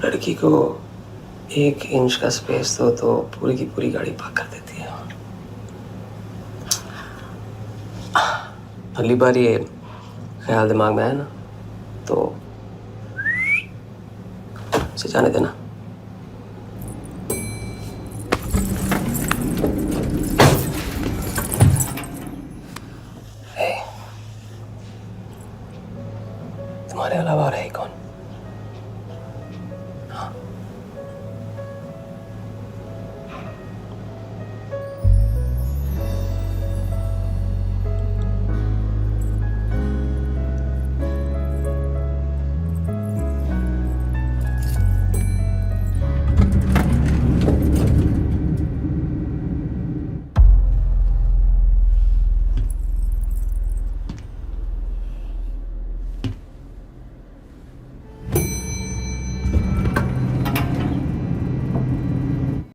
लड़की को 1 इंच का स्पेस दो तो पूरी की पूरी गाड़ी पार्क कर देती है। अगली बार ये ख्याल दिमाग में आया ना तो इसे जाने देना।